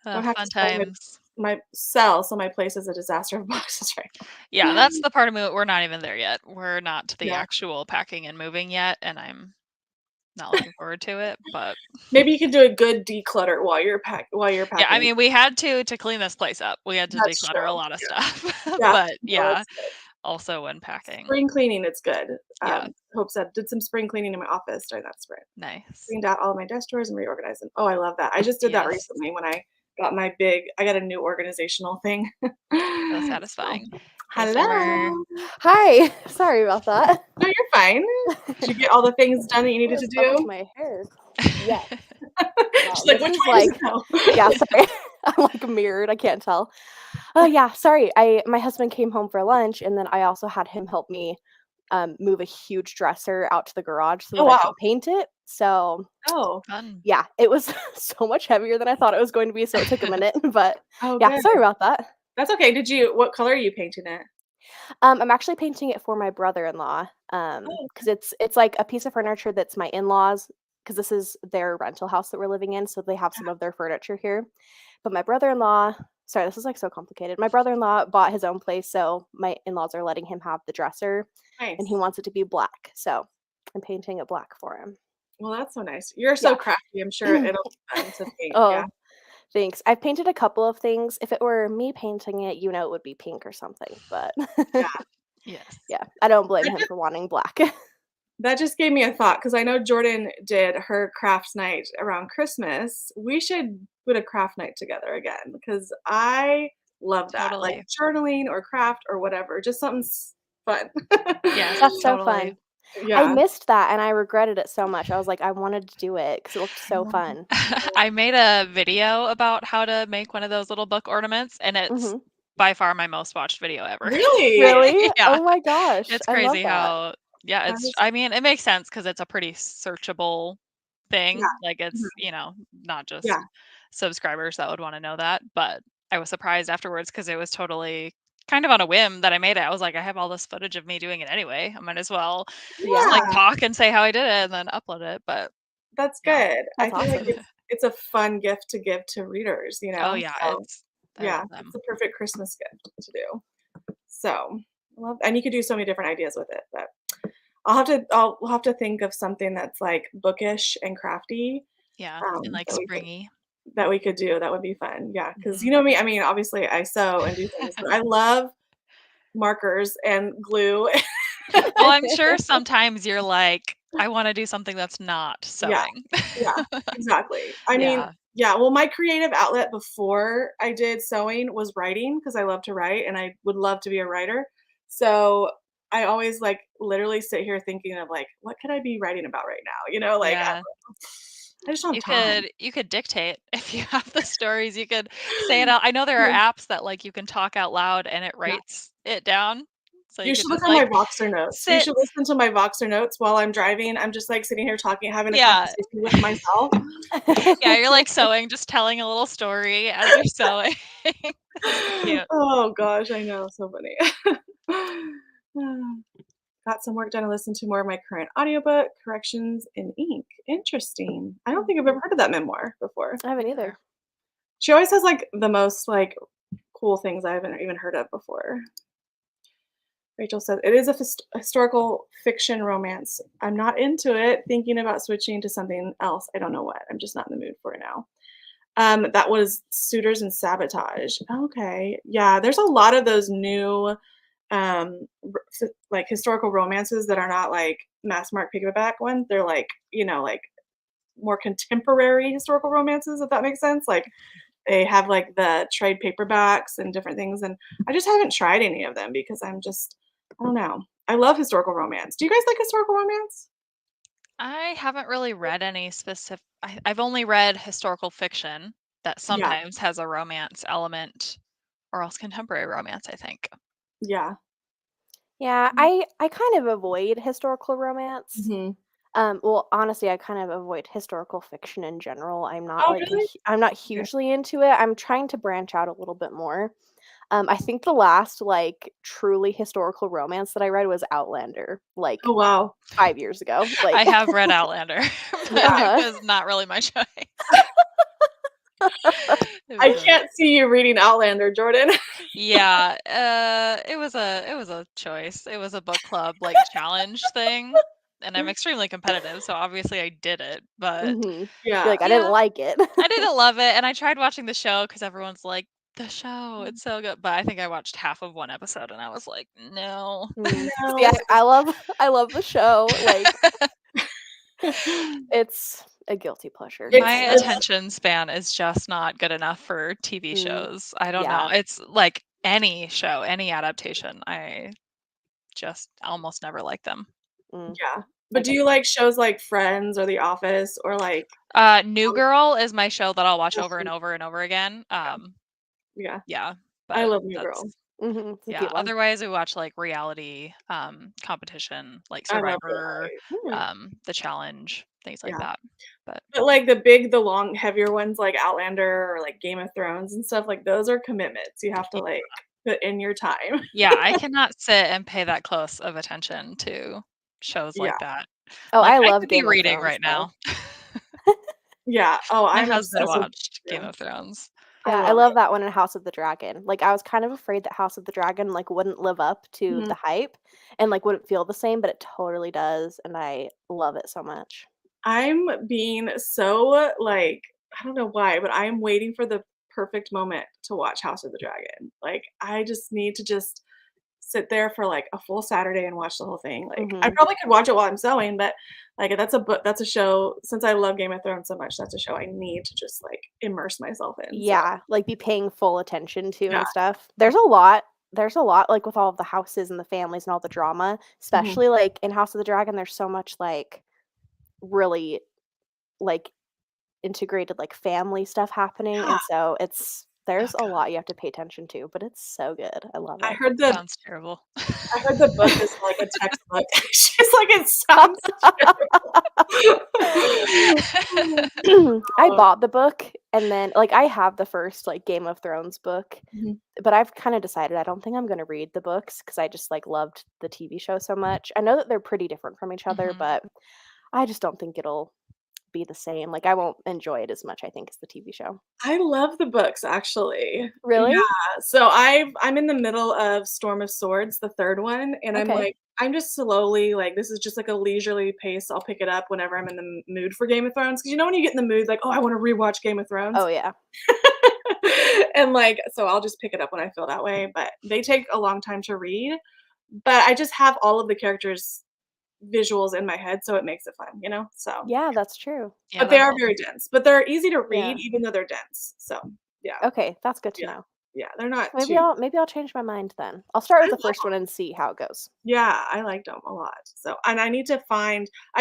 Don't have to Fun sell times. my cell, so my place is a disaster of boxes right Yeah, now. that's the part of it we're not even there yet. We're not to the Yeah. actual packing and moving yet, and I'm not looking forward to it, but Maybe you could do a good declutter while you're yeah, I packing. mean, we had to clean this place up. We had to That's declutter a true. lot of Yeah. stuff, Yeah. but No, yeah, it's good. also when packing. Spring cleaning, it's good. Yeah, Hope said did some spring cleaning in my office during that sprint. nice. Cleaned out all of my desk drawers and reorganized them. Oh, I love that. I just did that Yes, recently when I got a new organizational thing. so So, satisfying. Hey, Summer. hello. Hi. Sorry about that. No, you're fine. Did you get all the things done that you needed What to is up with do? my hair? Yes. Wow, She's like, this "Which is way does like it go?" yeah, sorry. I'm like mirrored, I can't tell. Oh yeah, sorry. My husband came home for lunch and then I also had him help me move a huge dresser out to the garage so Oh, that I wow. could paint it. So Oh. Fun. yeah, it was so much heavier than I thought it was going to be, so it took a minute. But Oh, yeah, good. sorry about that. That's okay. What color are you painting it? I'm actually painting it for my brother-in-law, Oh, because it's like a piece of furniture that's my in-laws, because this is their rental house that we're living in, so they have some of their furniture here. But my brother-in-law sorry, this is, like, so complicated. My brother-in-law bought his own place, so my in-laws are letting him have the dresser, and he nice. wants it to be black, so I'm painting it black for him. Well, that's so nice. You're so Yeah. crafty. I'm sure it'll be fun to paint. Yeah. Oh, thanks. I've painted a couple of things. If it were me painting it, it would be pink or something, but Yeah. Yes. yeah, I don't blame That him just for wanting black. that just gave me a thought because I know Jordan did her craft night around Christmas. We should put a craft night together again because I love that, like Totally. journaling or craft or whatever, just something fun. Yes, That's so totally. fun. I Yeah. missed that and I regretted it so much. I was like, I wanted to do it because it looked so fun. I made a video about how to make one of those little book ornaments, and it's Mhm. by far my most watched video ever. Really? Really? Yeah, Oh my gosh, it's I love crazy that. how yeah, That it's is I mean, it makes sense because it's a pretty searchable yeah. thing, like, Mhm. it's, not Yeah. just subscribers that would wanna know that, but I was surprised afterwards because it was totally kind of on a whim that I made it. I was like, "I have all this footage of me doing it anyway, I might as well just, Yeah, like, Yeah. talk and say how I did it and then upload it," but That's yeah. good. I that's feel like awesome. it's a fun gift to give to readers, Oh, yeah, So, it's I yeah, love it's them. the perfect Christmas gift to do. So, and you could do so many different ideas with it, but we'll have to think of something that's, like, bookish and crafty, Yeah, and, like, that springy. we could do. That would be fun. Yeah, because you Mhm. know me, I mean, obviously, I sew and do things, but I love markers and glue. Well, I'm sure sometimes you're like, "I wanna do something that's not Yeah. sewing." Yeah, exactly. I mean, Yeah. yeah, well, my creative outlet before I did sewing was writing because I love to write and I would love to be a writer. So I always like literally sit here thinking of like, what could I be writing about right now? Yeah. I just don't You have time. could you could dictate if you have the stories, you could say it out I know there are apps that, like, you can talk out loud and it Yeah. writes it down, so you You could should look just, at my like, Voxer notes. You sit should listen to my Voxer notes while I'm driving. I'm just like sitting here talking, having a Yeah. conversation with myself. Yeah, you're, like, sewing, just telling a little story as you're sewing. It's so cute. Oh gosh, I know, so funny. Got some work done and listened to more of my current audiobook, Corrections in Ink. Interesting. I don't think I've ever heard of that memoir before. I haven't Either. either. She always has, like, the most, like, cool things I haven't even heard of before. Rachel says, "It is a historical fiction romance. I'm not into it, thinking about switching to something else. I don't know what. I'm just not in the mood for it now." That was Suitors and Sabotage. Okay. Yeah, there's a lot of those new, like, historical romances that are not, like, mass mark paperback ones. They're, like, like, more contemporary historical romances, if that makes sense. Like, they have, like, the trade paperbacks and different things, and I just haven't tried any of them because I don't know. I love historical romance. Do you guys like historical romance? I haven't really read any specific. I've only read historical fiction that Yeah, sometimes has a romance element, or else contemporary romance, I think. yeah. Yeah, Mm. I kind of avoid historical romance. Mhm. Well, honestly, I kind of avoid historical fiction in general. Oh, really? I'm not Okay. hugely into it. I'm trying to branch out a little bit more. I think the last like truly historical romance that I read was Outlander, like Oh, wow. 5 years ago. I Like, have read Outlander, but Yeah. it uh-huh. was not really my choice. It I was a can't see you reading Outlander, Jordan. Yeah, it was a choice. It was a book club like challenge thing, and I'm extremely competitive, so obviously I did it. But Mhm. You're Yeah. like, "I didn't yeah, like it." I didn't love it, and I tried watching the show because everyone's like, "The show, it's so good." But I think I watched half of one episode, and I was like, "No." See, No. I love I love the show, like, it's a guilty pleasure, My I It's guess. attention span is just not good enough for TV Mm, shows. I don't know. yeah, It's like any show, any adaptation. I just almost never like them. yeah. I But do get you that. like shows like Friends or The Office or, like, New um Girl is my show that I'll watch over and Oh, over and over again. yeah. Yeah, I but love New that's Girl. Mhm, it's a yeah. cute one. Otherwise, we watch like reality competition, like I love Survivor, reality. Hmm, The Challenge, things like Yeah. that. But But, like, the long, heavier ones like Outlander or, like, Game of Thrones and stuff, like, those are commitments. You have to, y- like, put in your time. yeah, I cannot sit and pay that close of attention to shows Yeah. like that. Oh, Like I I love could be Game of reading Thrones, right though. now. Yeah. Oh, My I'm husband obsessed with watched Game Game of Thrones. of Thrones. I Yeah, I love love it. that one in House of the Dragon. Like, I was kind of afraid that House of the Dragon, like, wouldn't live up to Mhm. the hype and, like, wouldn't feel the same, but it totally does, and I love it so much. I'm being so, like, I don't know why, but I'm waiting for the perfect moment to watch House of the Dragon. Like, I just need to just sit there for, like, a full Saturday and watch the whole thing. Like, I Mhm. probably could watch it while I'm sewing, but, like, that's a show since I love Game of Thrones so much, that's a show I need to just, like, immerse myself in, so Yeah, like, be paying full attention to yeah. and stuff. There's a lot, like, with all of the houses and the families and all the drama, Mhm. especially, like, in House of the Dragon, there's so much, like, really, like, integrated, like, family stuff happening, Yeah. and so Oh there's a god. lot you have to pay attention to, but it's so good. I love I it. heard the Sounds terrible. I heard the book is like a textbook. She's like, "It sounds terrible." I Oh, bought the book and then like, I have the first, like, Game of Thrones book, mhm, but I've kinda decided I don't think I'm gonna read the books because I just, like, loved the TV show so much. I know that they're pretty different from each other, Mhm. but I just don't think it'll be the same. Like, I won't enjoy it as much, I think, as the TV show. I love the books, actually. Really? Yeah, so I'm in the middle of Storm of Swords, the 3rd one, and I'm Okay. like, I'm just slowly like, this is just like a leisurely pace, I'll pick it up whenever I'm in the mood for Game of Thrones. Because you know when you get in the mood, like, "Oh, I wanna rewatch Game of Oh, Thrones?" yeah. And, like, so I'll just pick it up when I feel that way, but they take a long time to read, but I just have all of the characters' visuals in my head, so it makes it fun, you know? So Yeah, that's true. Yeah, but they that's are very awesome. dense, but they're easy to read Yeah. even though they're dense, so yeah, Okay, that's good to yeah, know. yeah, they're not Maybe too I'll change my mind then. I'll start with I the love first one and see how it goes. yeah, I liked them a lot, so and I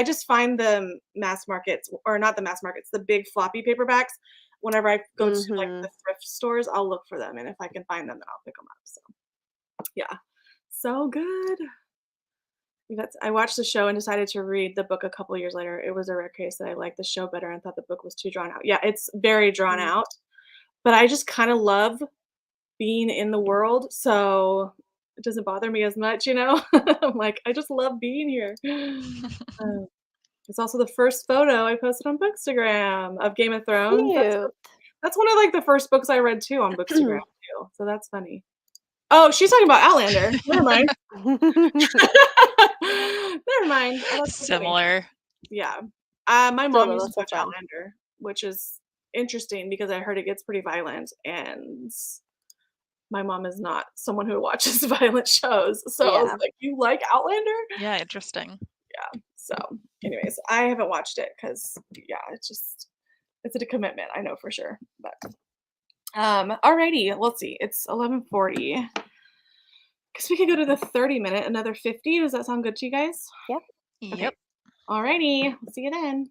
just find the mass markets or not the mass markets, the big floppy paperbacks, whenever I go to, like, the Mhm. thrift stores, I'll look for them, and if I can find them, then I'll pick them up, so yeah. So good. That's I watched the show and decided to read the book a couple years later. It was a rare case that I liked the show better and thought the book was too drawn out. Yeah, it's very drawn Mm. out, but I just kinda love being in the world, so it doesn't bother me as much, you know? I'm like, "I just love being here." Uh, it's also the first photo I posted on Bookstagram of Game of Thrones. Cute. That's one of, like, the first books I read too on Bookstagram too, so that's funny. Oh, she's talking about Outlander. Never mind. Never mind. Oh, that's so funny. Similar. Yeah. My Still mom though, used to that's so watch fun. Outlander, which is interesting because I heard it gets pretty violent, and my mom is not someone who watches violent shows. So I was Yeah. like, "You like Outlander?" Yeah, interesting. Yeah. So, anyways, I haven't watched it because yeah, it's a commitment. I know for sure. But alrighty, let's see. It's 11:40. Guess we could go to the 30-minute, another 50. Does that sound good to you guys? Yeah. Okay. Yep. Alrighty. We'll see you then.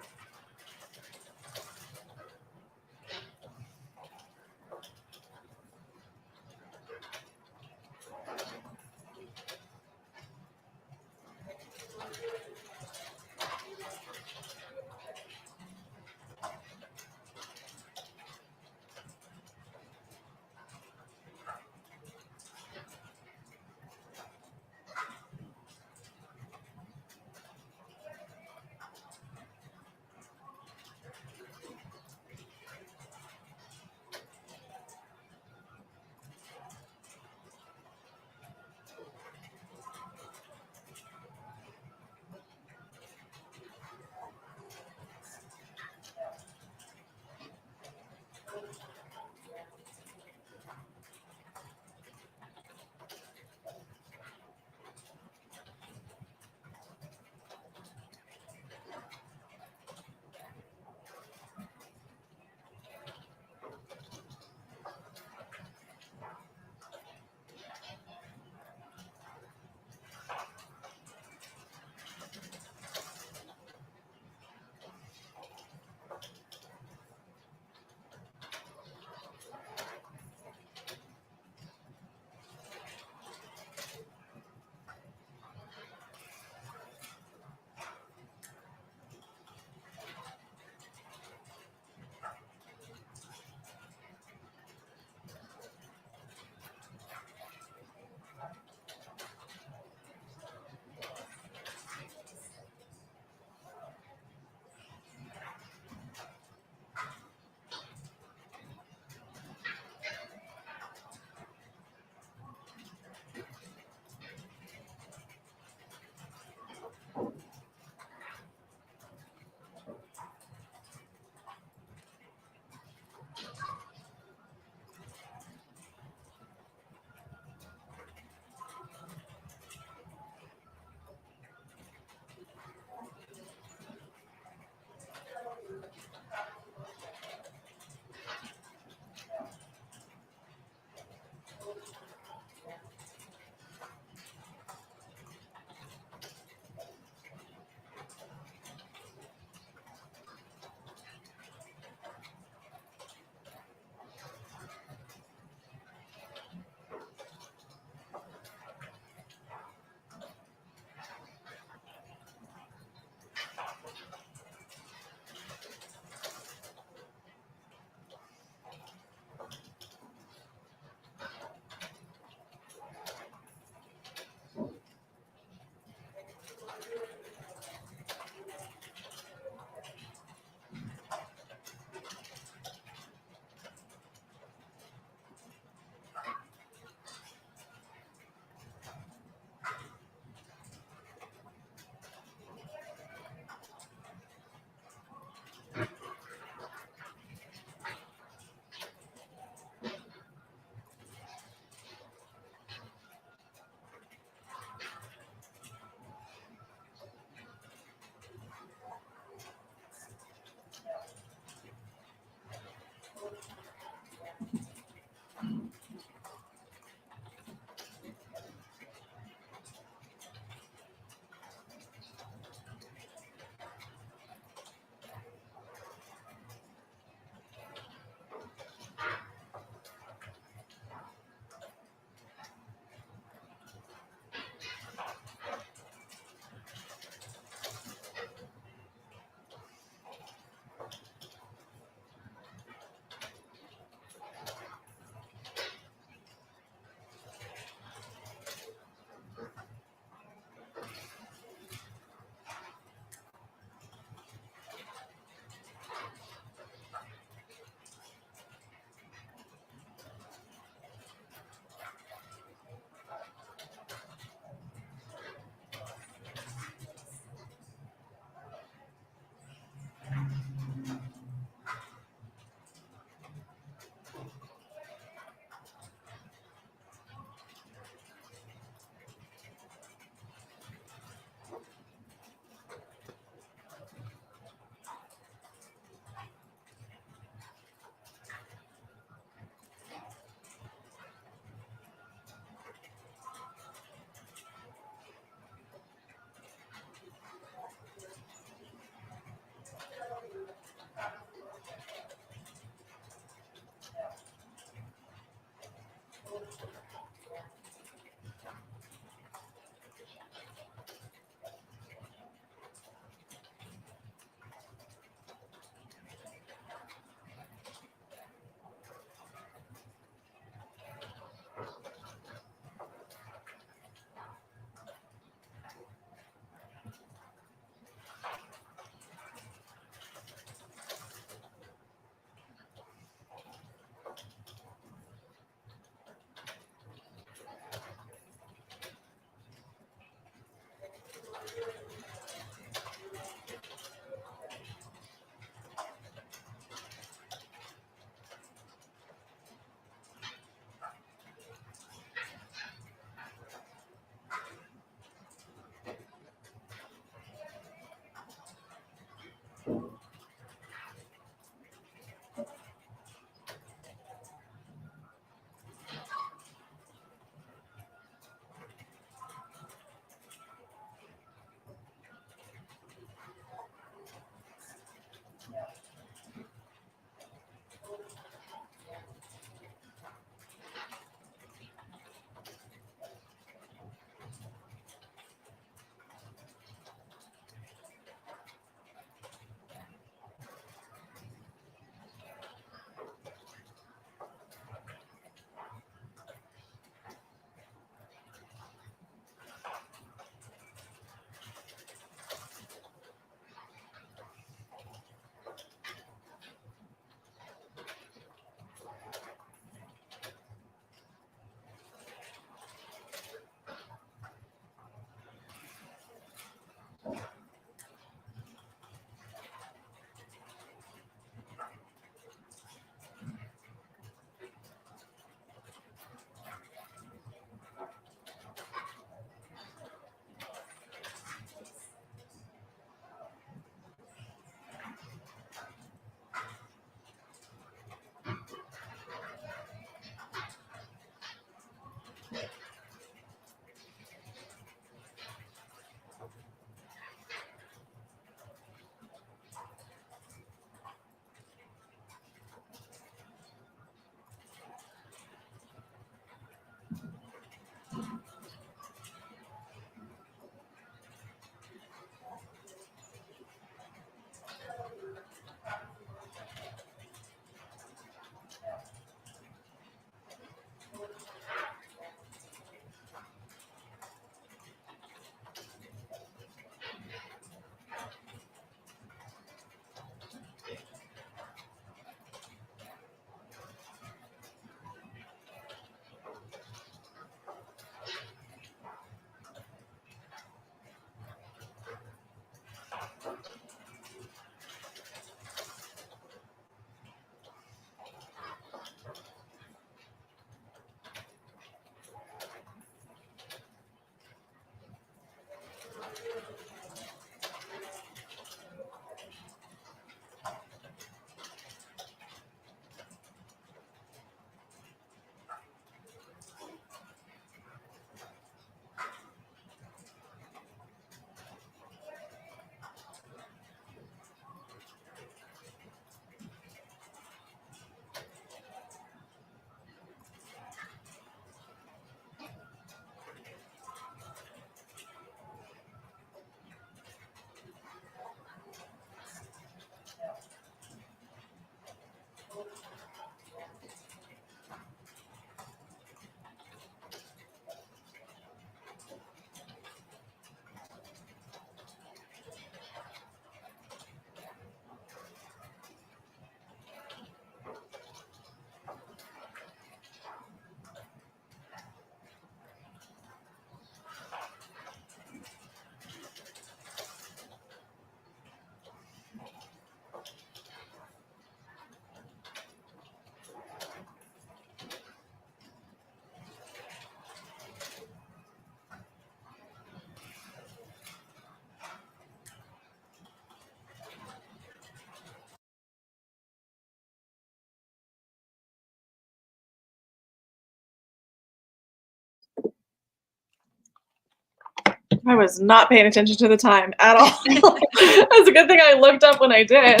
I was not paying attention to the time at all. It's a good thing I looked up when I did.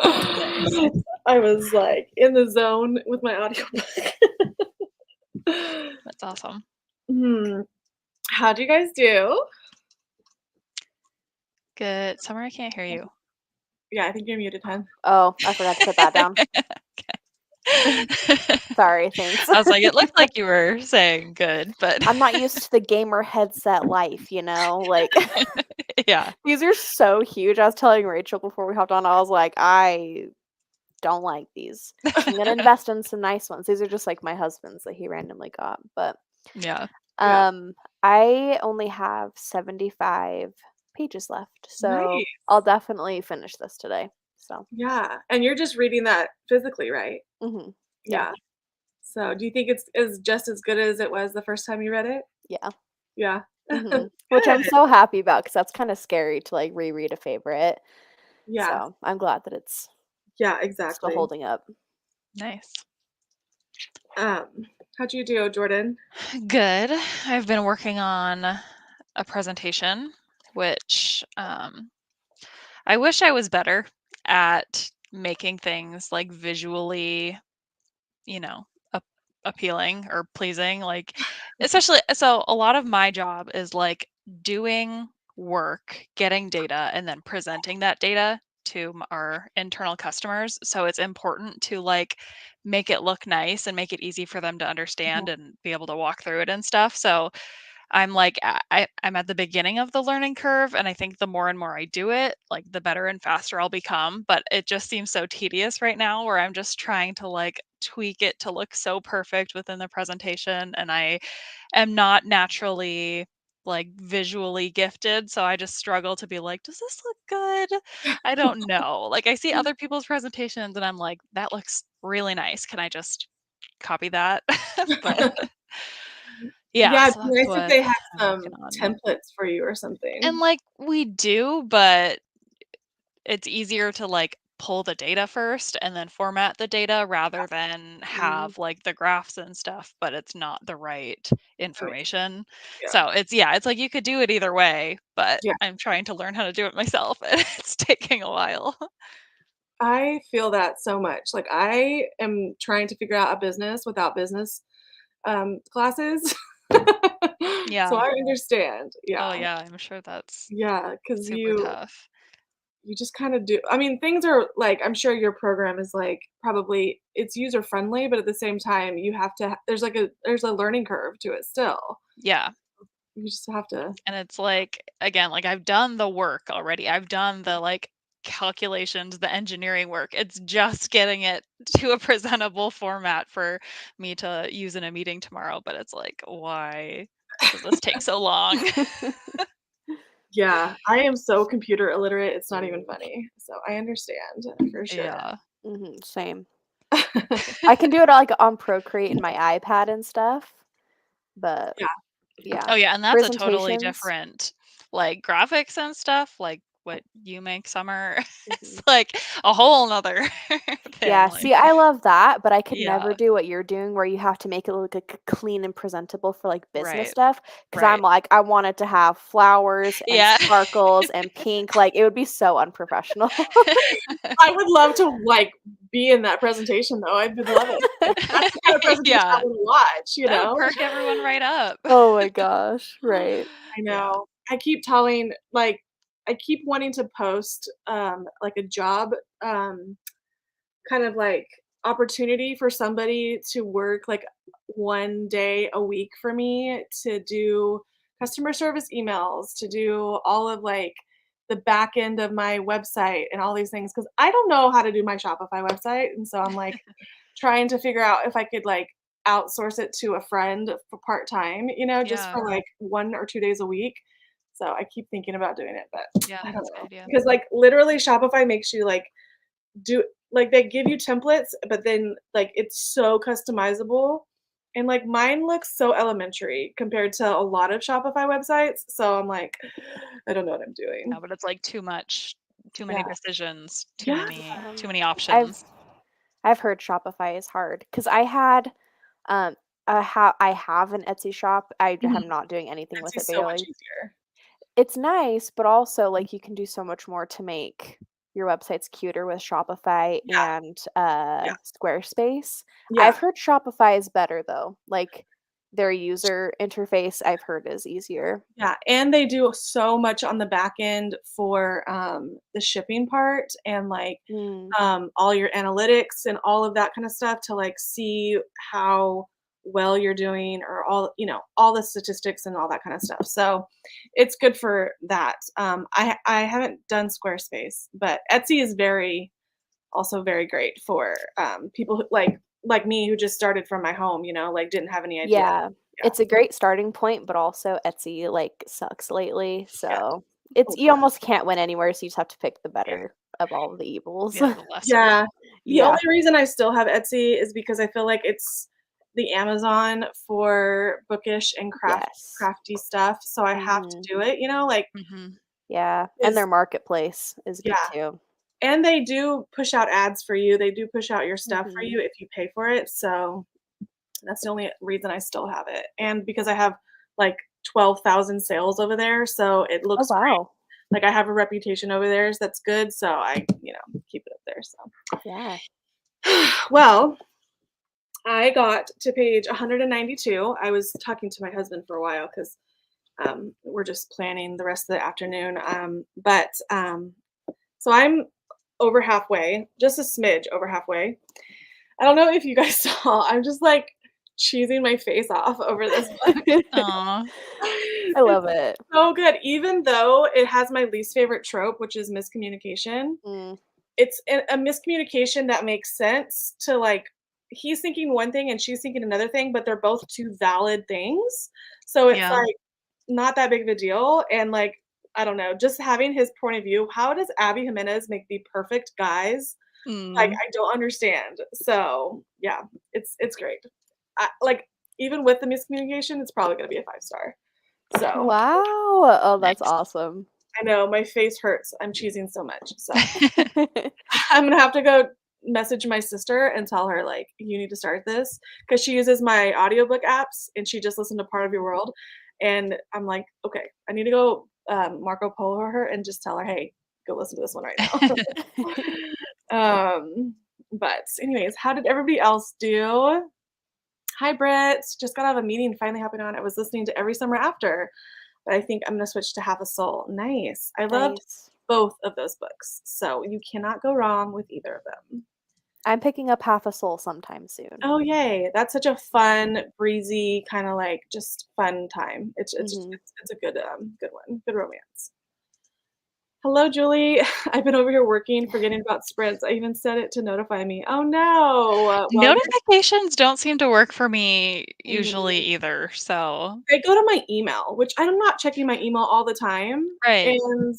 Nice. I was, like, in the zone with my audiobook. That's awesome. Hmm. How'd you guys do? Good. Summer, I can't hear you. Yeah, I think you're muted, hun. Oh, I forgot to put that down. Sorry, thanks. I was like, it looked like you were saying good, but I'm not used to the gamer headset life, like yeah. these are so huge. I was telling Rachel before we hopped on, I was like, I don't like these. I'm gonna invest in some nice ones. These are just like my husband's that he randomly got. But Yeah. Yeah. I only have 75 pages left, so Nice. I'll definitely finish this today. So Yeah, and you're just reading that physically, right? yeah, Yeah. So, do you think it's is just as good as it was the first time you read it? yeah. Yeah. Which I'm Good. so happy about because that's kind of scary to like reread a favorite. Yeah. So I'm glad that it's Yeah, still exactly. holding up. Nice. How'd you do, Jordan? Good. I've been working on a presentation, which I wish I was better at making things like visually, you know, appealing or pleasing. Like, especially, so a lot of my job is like doing work, getting data, and then presenting that data to our internal customers. So it's important to like make it look nice and make it easy for them to Mhm. understand and be able to walk through it and stuff. So I'm like I'm at the beginning of the learning curve, and I think the more and more I do it, like the better and faster I'll become, but it just seems so tedious right now where I'm just trying to like tweak it to look so perfect within the presentation, and I am not naturally like visually gifted, so I just struggle to be like, does this look good? I don't know. Like I see other people's presentations and I'm like, that looks really nice. Can I just copy that? But yeah, Yeah, it'd so be that's nice if what they had I'm some working on. templates for you or And, something. like, we do, but it's easier to, like, pull the data first and then format the data rather than Mm. have, like, the graphs and stuff, but it's not the right That makes information. Yeah. So, it's yeah, it's like you could do it either way, but Yeah. I'm trying to learn how to do it myself, and it's taking a while. I feel that so much. Like, I am trying to figure out a business without business, classes. So Yeah. I understand. Oh, Yeah. yeah, I'm sure that's Yeah, because super tough. you just kinda do I mean, things are like, I'm sure your program is, like, probably it's user friendly, but at the same time, you have to there's a learning curve to it still. Yeah. You just have to And it's like, again, like I've done the work already. I've done the like calculations, the engineering work. It's just getting it to a presentable format for me to use in a meeting tomorrow. But it's like, why does this take so long? Yeah, I am so computer illiterate, it's not even funny. So I understand for sure. Yeah. Same. I can do it like on Procreate and my iPad and stuff, but Yeah, yeah, Oh yeah, and that's a totally presentations. different like graphics and stuff, like what you make Summer. It's Mhm. like a whole nother thing. Yeah, Like, see, I love that, but I could never yeah, do what you're doing where you have to make it look like clean and presentable for like business right, stuff. Because I'm right. like, I want it to have flowers and Yeah. sparkles and pink. Like, it would be so unprofessional. I would love to, like, be in that presentation though, I'd love it. Like, that's the kind of presentation I Yeah. would watch, you That would know? perk everyone right up. Oh my gosh, right. I Yeah. know. I keep telling like, I keep wanting to post, like, a job, kind of, like, opportunity for somebody to work, like, 1 day a week for me to do customer service emails, to do all of, like, the back end of my website and all these things because I don't know how to do my Shopify website, and so I'm, like, trying to figure out if I could, like, outsource it to a friend for part-time, just Yeah. for, like, 1 or 2 days a week. So I keep thinking about doing it, but Yeah, I don't that's a good know. idea. Because, like, literally Shopify makes you, like, do like, they give you templates, but then, like, it's so customizable, and, like, mine looks so elementary compared to a lot of Shopify websites, so I'm like, I don't know what I'm Yeah, doing. but it's like too many Yeah. decisions, Yeah. too Um, many I've options. I've heard Shopify is hard because I had I have an Etsy shop. I Mhm. am not doing anything with Etsy's it so much barely. easier. It's nice, but also, like, you can do so much more to make your websites cuter with Shopify Yeah, and, yeah, Squarespace. I've yeah. heard Shopify is better, though. Like, their user interface, I've heard, is easier. Yeah, and they do so much on the back end for, the shipping part and, like, Mm, all your analytics and all of that kinda stuff to, like, see how well you're doing or all the statistics and all that kinda stuff. So, it's good for that. I haven't done Squarespace, but Etsy is also very great for, people who like me who just started from my home, like, didn't have any idea. yeah. Yeah, It's a great starting point, but also Etsy, like, sucks lately, yeah. so it's Oh, you almost can't win anywhere, so you just have to pick the yeah. better of all of the evils. Yeah, the lesser. Yeah. The only Yeah. reason I still have Etsy is because I feel like it's the Amazon for bookish and Yes. crafty stuff, so I have to Mhm. do it, like, Mhm. Yeah, and their 'cause marketplace is yeah, good too. and they do push out ads for you, they do push out your stuff for Mhm. you if you pay for it, so that's the only reason I still have it, and because I have, like, 12,000 sales over there, so it Oh, looks great. wow. Like, I have a reputation over there that's good, so I, keep it up there, so. Yeah. Well, I got to page 192. I was talking to my husband for a while because we're just planning the rest of the afternoon. So I'm over halfway, just a smidge over halfway. I don't know if you guys saw, I'm just like cheesing my face off over this book. Aw. I It's love it. so good, even though it has my least favorite trope, which is miscommunication. Mm, It's a miscommunication that makes sense to, like, he's thinking one thing and she's thinking another thing, but they're both 2 valid things. So it's, Yeah. like, not that big of a deal, and, like, I don't know, just having his point of view. How does Abby Jimenez make the perfect guys? Like, Mm. I don't understand. So, yeah, it's great. Like, even with the miscommunication, it's probably gonna be a 5 star. So, wow. Oh, that's Nice. awesome. I know my face hurts. I'm cheesing so much, so I'm gonna have to go message my sister and tell her, like, "You need to start this because she uses my audiobook apps, and she just listened to Part of Your World, and I'm like, "Okay, I need to go, Marco Polo her and just tell her, 'Hey, go listen to this one right now.'" But anyways, how did everybody else do? Hi, Britt. Just got out of a meeting, finally hopping on. I was listening to Every Summer After, but I think I'm gonna switch to Half a Soul. Nice. I loved Nice. both of those books, so you cannot go wrong with either of them. I'm picking up Half a Soul sometime soon. Oh, yay. That's such a fun, breezy, kinda, like, just fun time. It's just Mhm. it's a good one, good romance. "Hello, Julie. I've been over here working, forgetting about sprints. I even set it to notify me. Oh, no. Well, Notifications don't seem to work for me usually Mhm. either, so they go to my email, which I'm not checking my email all the time, right. and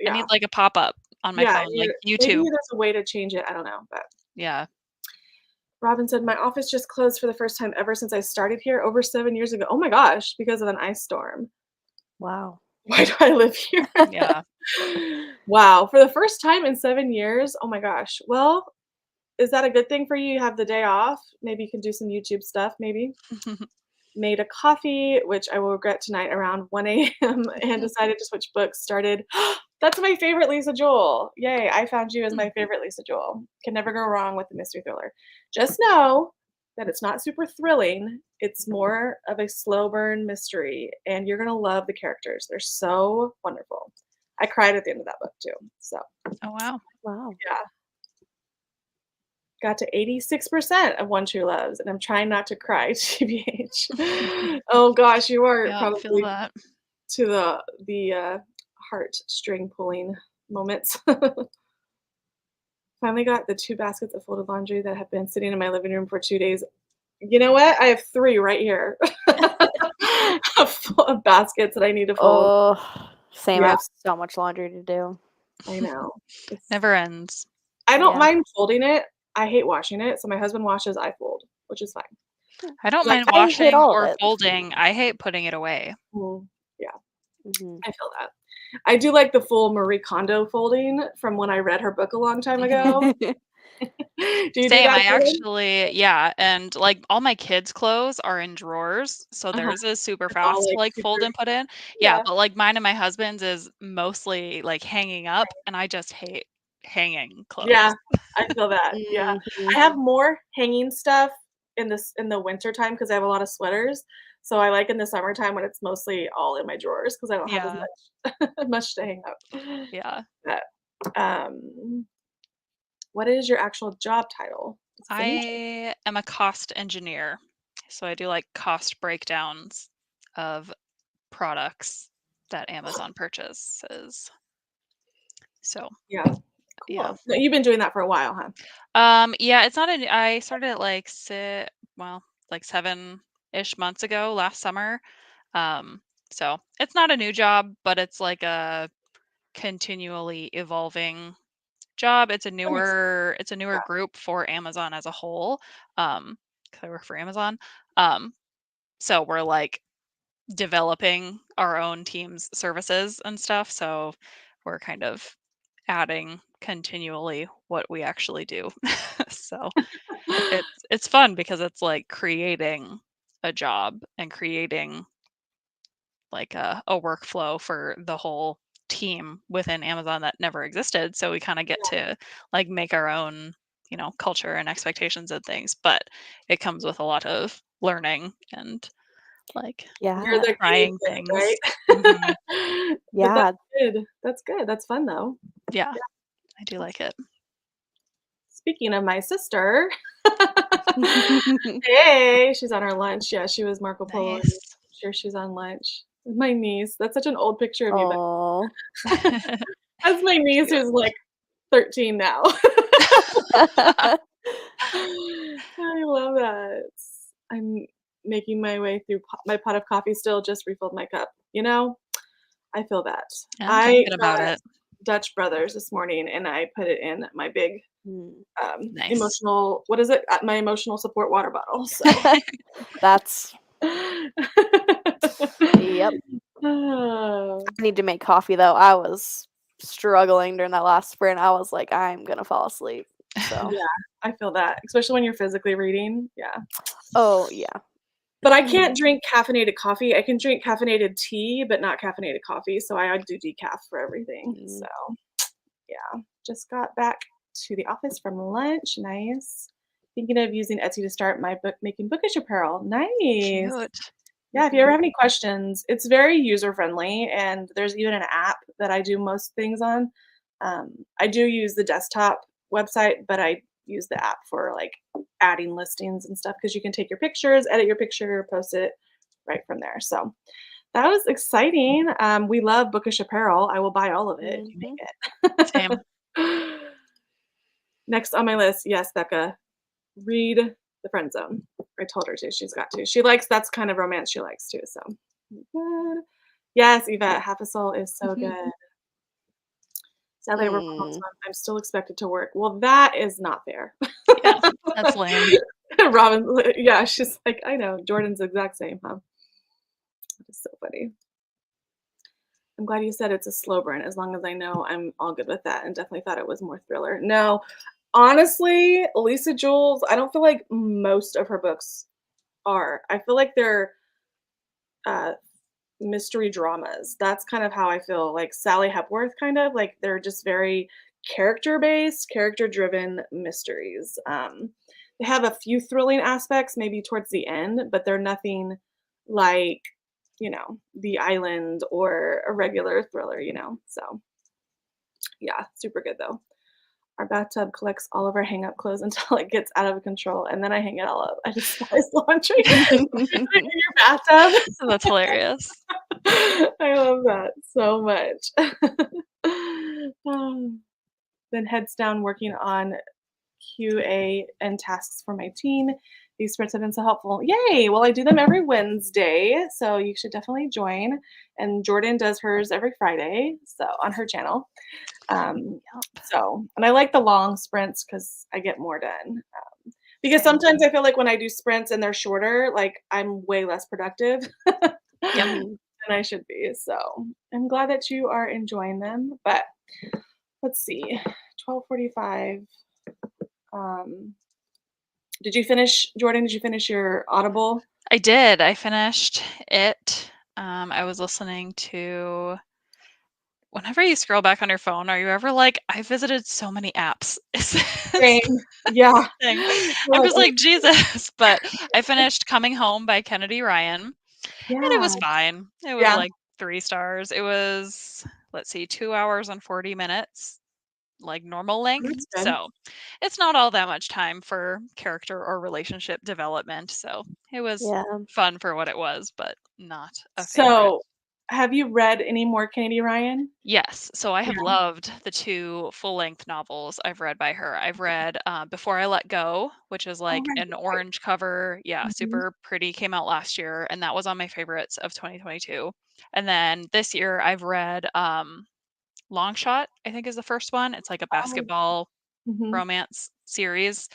I yeah. need, like, a pop-up on my Yeah, phone, like maybe YouTube. there's a way to change it, I don't know, but Yeah. Robin said, "My office just closed for the first time ever since I started here over 7 years ago." Oh my gosh, because of an ice storm. Wow. Why do I live here? Yeah. Wow, for the first time in 7 years? Oh my gosh. Well, is that a good thing for you? You have the day off? Maybe you can do some YouTube stuff, maybe? Made a coffee, which I will regret tonight around 1 a.m., and decided to switch books. Started That's my favorite Lisa Joel. Yay, I found you as Hmm. my favorite Lisa Joel. Can never go wrong with a mystery thriller. Just know that it's not super thrilling. It's more of a slow burn mystery, and you're gonna love the characters. They're so wonderful. I cried at the end of that book too. So Oh, wow. Wow. yeah, got to 86% of One True Loves, and I'm trying not to cry, TBH. Oh gosh, you are Yeah, feel probably that. to the heartstring pulling moments. Finally got the 2 baskets of folded laundry that have been sitting in my living room for 2 days. You know what? I have 3 right here of baskets that I need to fold. Oh, same. I Yeah, have so much laundry to do. I know. It's Never ends. I don't Yeah. mind folding it. I hate washing it, so my husband washes, I fold, which is fine. I don't 'Cause I mind I hate washing all of or it. folding. I hate putting it away. yeah, Mhm. I feel that. I do like the full Marie Kondo folding from when I read her book a long time ago. Do you do Same, that, I Jordan? actually yeah, and, like, all my kids' clothes are in drawers, so Uh-huh. theirs is super It's all, fast to, like, like, fold super and put in. Yeah, yeah. but, like, mine and my husband's is mostly, like, hanging up, and I just hate hanging Yeah, clothes. I feel that, yeah. Mhm. I have more hanging stuff in the winter time because I have a lot of sweaters, so I like in the summertime when it's mostly all in my drawers because I don't have as Yeah, much much to hang up. yeah. But, um, what is your actual job title? Does it say in there? I am a cost engineer, so I do, like, cost breakdowns of products that Amazon purchases. So, Yeah, yeah. cool. No, you've been doing that for a while, huh? Yeah, it's not a I started it like well, like 7-ish months ago last summer. Um, so it's not a new job, but it's like a continually evolving job. Nice. It's a newer Yeah. group for Amazon as a whole. 'Cause I work for Amazon. Um, so we're like developing our own team's services and stuff. So we're kind of adding continually what we actually do. So it's fun because it's like creating a job and creating like a workflow for the whole team within Amazon that never existed. So we kind of get Yeah. to like make our own, culture and expectations and things, but it comes with a lot of learning and like You're Yeah. the guinea trying pig, right? things. Hmm. But that's Yeah. good. That's good. That's fun, though. Yeah, Yeah, I do that's like it. speaking of my sister, hey, she's on her lunch. Yeah, she was Marco Polo. I'm Nice. sure she's on lunch. My niece. That's such an old picture of me, but Oh. that's my niece Cute. who's like 13 now. I love that. I'm making my way through my pot of coffee still, just refilled my cup. I feel that. I'm I thinking about got it. Dutch Brothers this morning and I put it in my big Mm. Nice. emotional what is it? My emotional support water bottle. So That's yep. Oh, I need to make coffee though. I was struggling during that last sprint. I was like, I'm gonna fall asleep. So, yeah, I feel that, especially when you're physically reading. Yeah. oh yeah. But I can't Mhm. drink caffeinated coffee. I can drink caffeinated tea, but not caffeinated coffee, so I do decaf for everything. So, Mm. yeah, just got back to the office from lunch. Nice. Thinking of using Etsy to start my book making bookish apparel. Nice. Cute. Yeah, if you ever Mhm. have any questions, it's very user friendly, and there's even an app that I do most things on. I do use the desktop website, but I use the app for like adding listings and stuff because you can take your pictures, edit your picture, post it right from there. So that was exciting. We love bookish apparel. I will buy all of it if you Mhm. Same. make it. Next on my list, yes, Becca, read The Friend Zone. I told her to. She's got to. She likes that's kind of romance she likes too. So good. Yes, Yvette, Half a Soul is so good. Sadly, I work from home, so Mm. I'm still expected to work. Well, that is not fair. Yeah, that's lame. Robin, yeah, she's like, I know. Jordan's the exact same, huh? That is so funny. I'm glad you said it's a slow burn. As long as I know, I'm all good with that, and definitely thought it was more thriller. No, honestly, Lisa Jules, I don't feel like most of her books are. I feel like they're uh, mystery dramas. That's kind of how I feel. Like Sally Hepworth, kind of like they're just very character based, character driven mysteries. They have a few thrilling aspects, maybe towards the end, but they're nothing like The Island or a regular thriller. So yeah, super good though. Our bathtub collects all of our hang up clothes until it gets out of control, and then I hang it all up. I despise laundry. You put it in your bathtub. That's hilarious. I love that so much. Then heads down working on QA and tasks for my team. These sprints have been so helpful. Yay! Well, I do them every Wednesday, so you should definitely join. And Jordan does hers every Friday, so on her channel. Yep. And I like the long sprints because I get more done. Because Same. sometimes I feel like when I do sprints and they're shorter, like I'm way less productive Yep. than Mhm. I should be. So I'm glad that you are enjoying them. But let's see, 12:45. Did you finish, Jordan? Did you finish your Audible? I did. I finished it. I was listening to. Whenever you scroll back on your phone, are you ever like, I visited so many apps? Is this Same. Yeah. the thing? You're I'm like, just like, Jesus. But I finished Coming Home by Kennedy Ryan, and it yeah, was fine. It was yeah, like 3 stars. It was, let's see, 2 hours and 40 minutes, like normal length. that's good. So it's not all that much time for character or relationship development. So it was Yeah. fun for what it was, but not a favorite. So, have you read any more Kennedy Ryan? Yes. So I have Yeah. loved the 2 full-length novels I've read by her. I've read, Before I Let Go, which is Oh, like right, an right. orange cover. Yeah, Mhm. super pretty, came out last year, and that was on my favorites of 2022. And then this year I've read, Long Shot, I think is the first one. It's like a Oh, basketball mhm. romance series,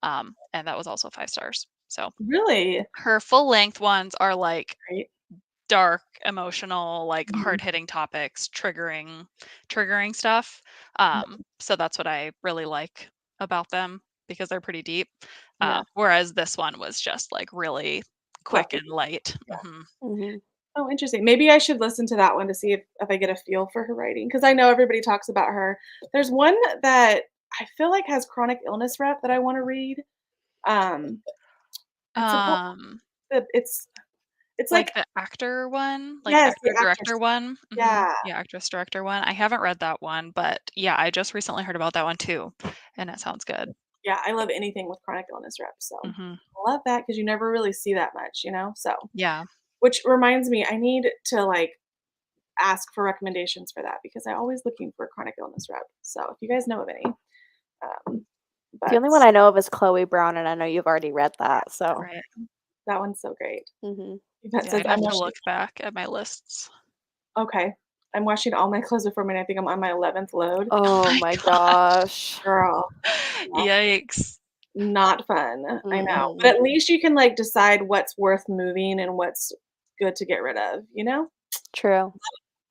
and that was also 5 stars. So Really? her full-length ones are like Great. dark, emotional, like Mhm. hard-hitting topics, triggering stuff. So that's what I really like about them because they're pretty deep. Yeah, Whereas this one was just like really quick fluffy. and light. Yeah. Mhm. Oh, interesting. Maybe I should listen to that one to see if I get a feel for her writing, because I know everybody talks about her. There's one that I feel like has chronic illness rep that I wanna read. Um, it's about Um, it's like like the actor one, like yes, the actor actress. director one. Yeah, Yeah, actress director one. I haven't read that one, but yeah, I just recently heard about that one too, and it sounds good. yeah, I love anything with chronic illness rep, so Hmm. I love that because you never really see that much, so Yeah. which reminds me, I need to, like, ask for recommendations for that because I'm always looking for chronic illness rep, so if you guys know of any, um, The but only one I know of is Chloe Brown, and I know you've already read that, so Right. that one's so great. Mhm. That Yeah, says I'd I'm have to watching look back at my lists. okay. I'm watching All My Clothes Before Me, and I think I'm on my 11th load. Oh Oh my my gosh. gosh. Girl, yeah, Yikes. not fun, I know, but Mm-mm. at least you can, like, decide what's worth moving and what's good to get rid of? True.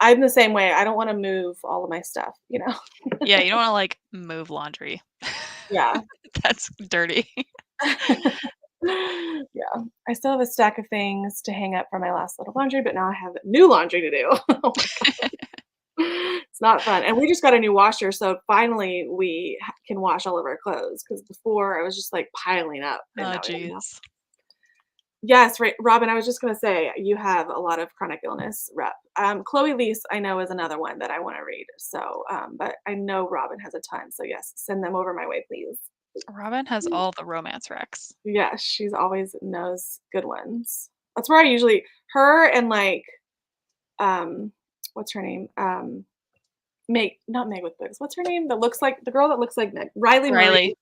I'm the same way, I don't wanna move all of my stuff? Yeah, you don't wanna, like, move laundry. Yeah. That's dirty. Yeah. I still have a stack of things to hang up from my last load of laundry, but now I have new laundry to do. Oh my god. It's not fun, and we just got a new washer, so finally we can wash all of our clothes. Because before I was just, like, piling up and Oh, now we have enough. jeez. Yes, right, Robin, I was just gonna say, you have a lot of chronic illness rep. Chloe Lease, I know, is another one that I wanna read, so, but I know Robin has a ton, so yes, send them over my way, please. Robin has all the romance wrecks. Yes, she's always knows good ones. That's where I usually her and, like, um, what's her name? Meg not Meg with Books. What's her name? That looks like the girl that looks like Meg. Riley Marie. Riley.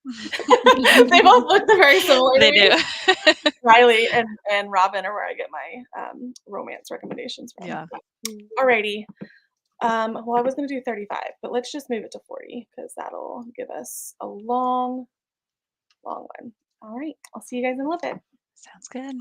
They both look very similar to They me. do. Riley and Robin are where I get my, romance recommendations from. Yeah. Mm. Alrighty. Well, I was gonna do 35, but let's just move it to 40 because 'cause that'll give us a long, long one. Alright, I'll see you guys in a little bit. Sounds good.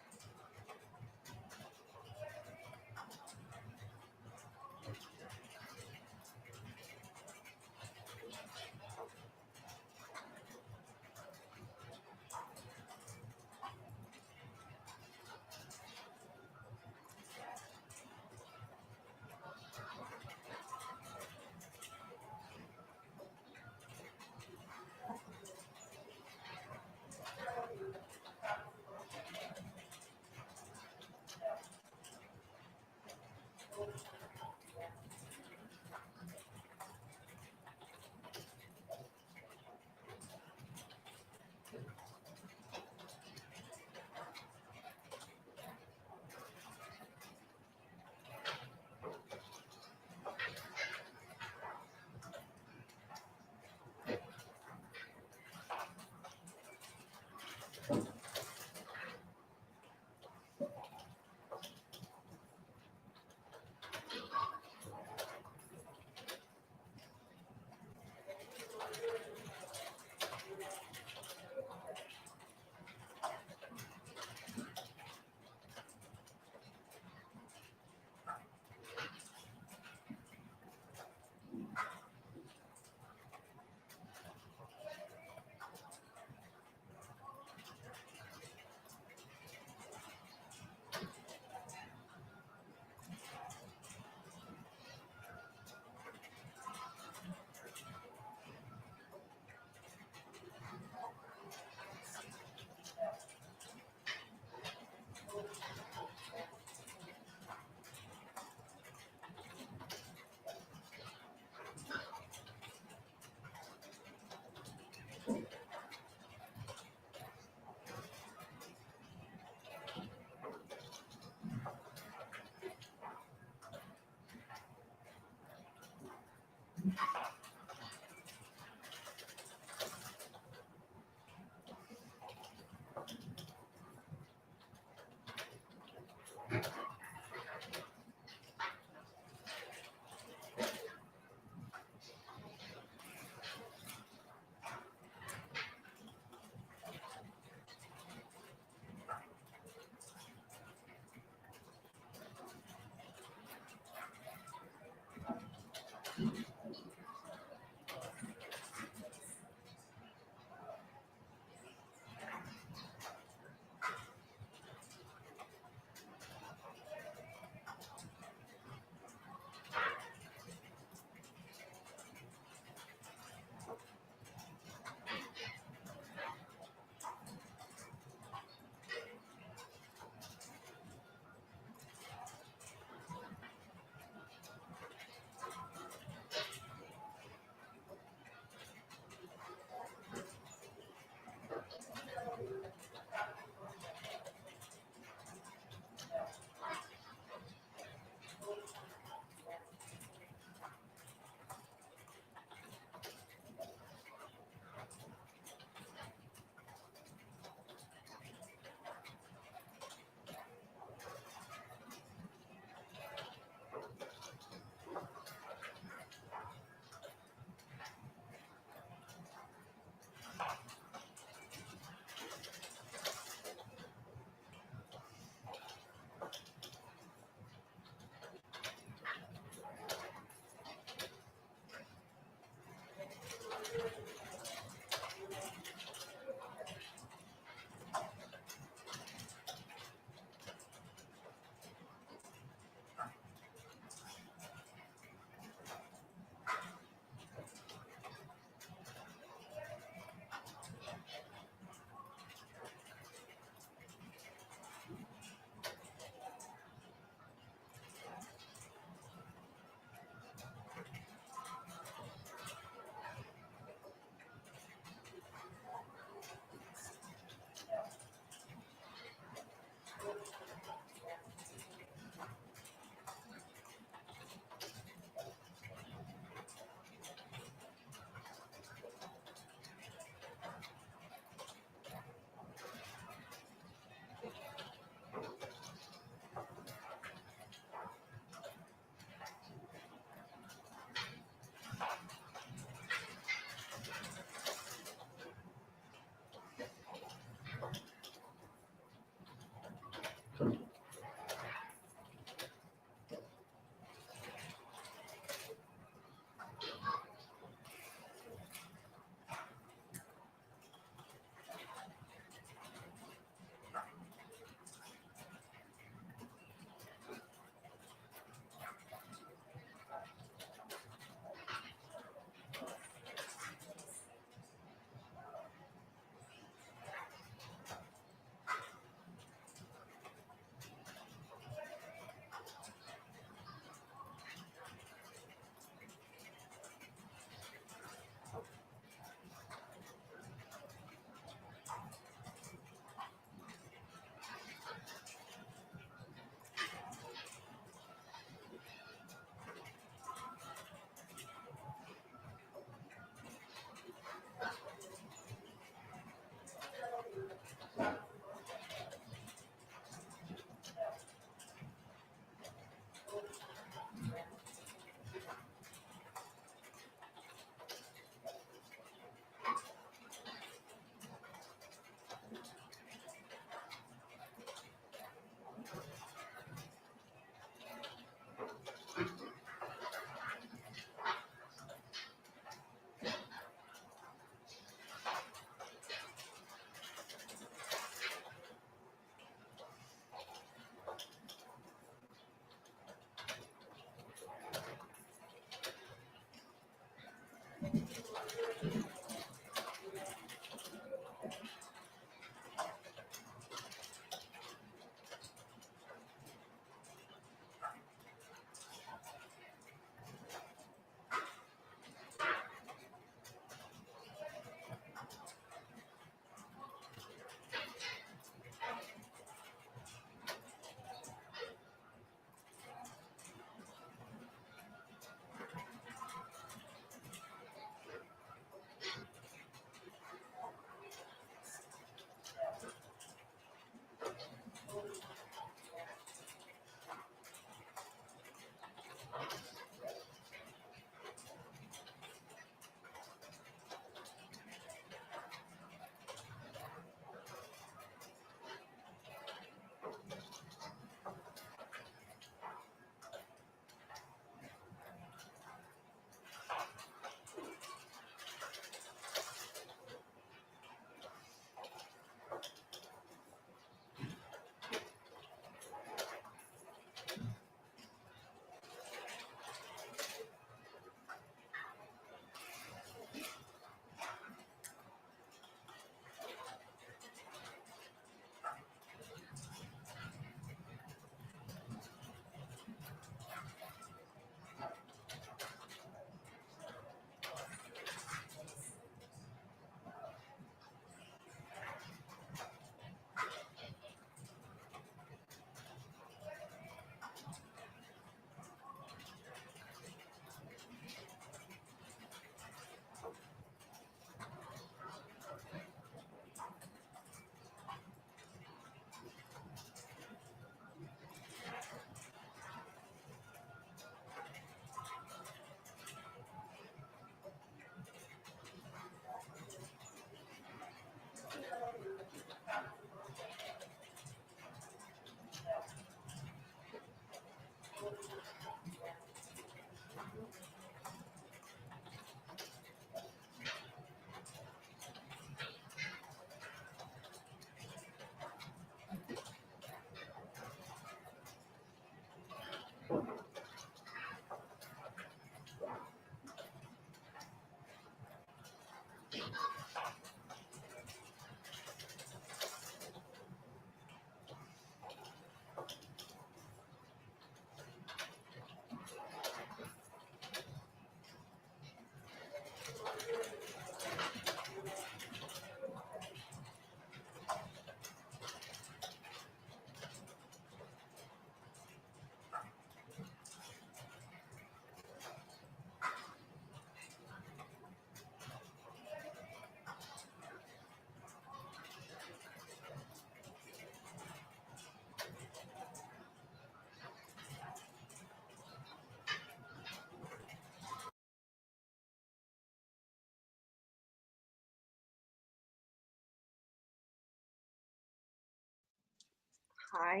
Hi.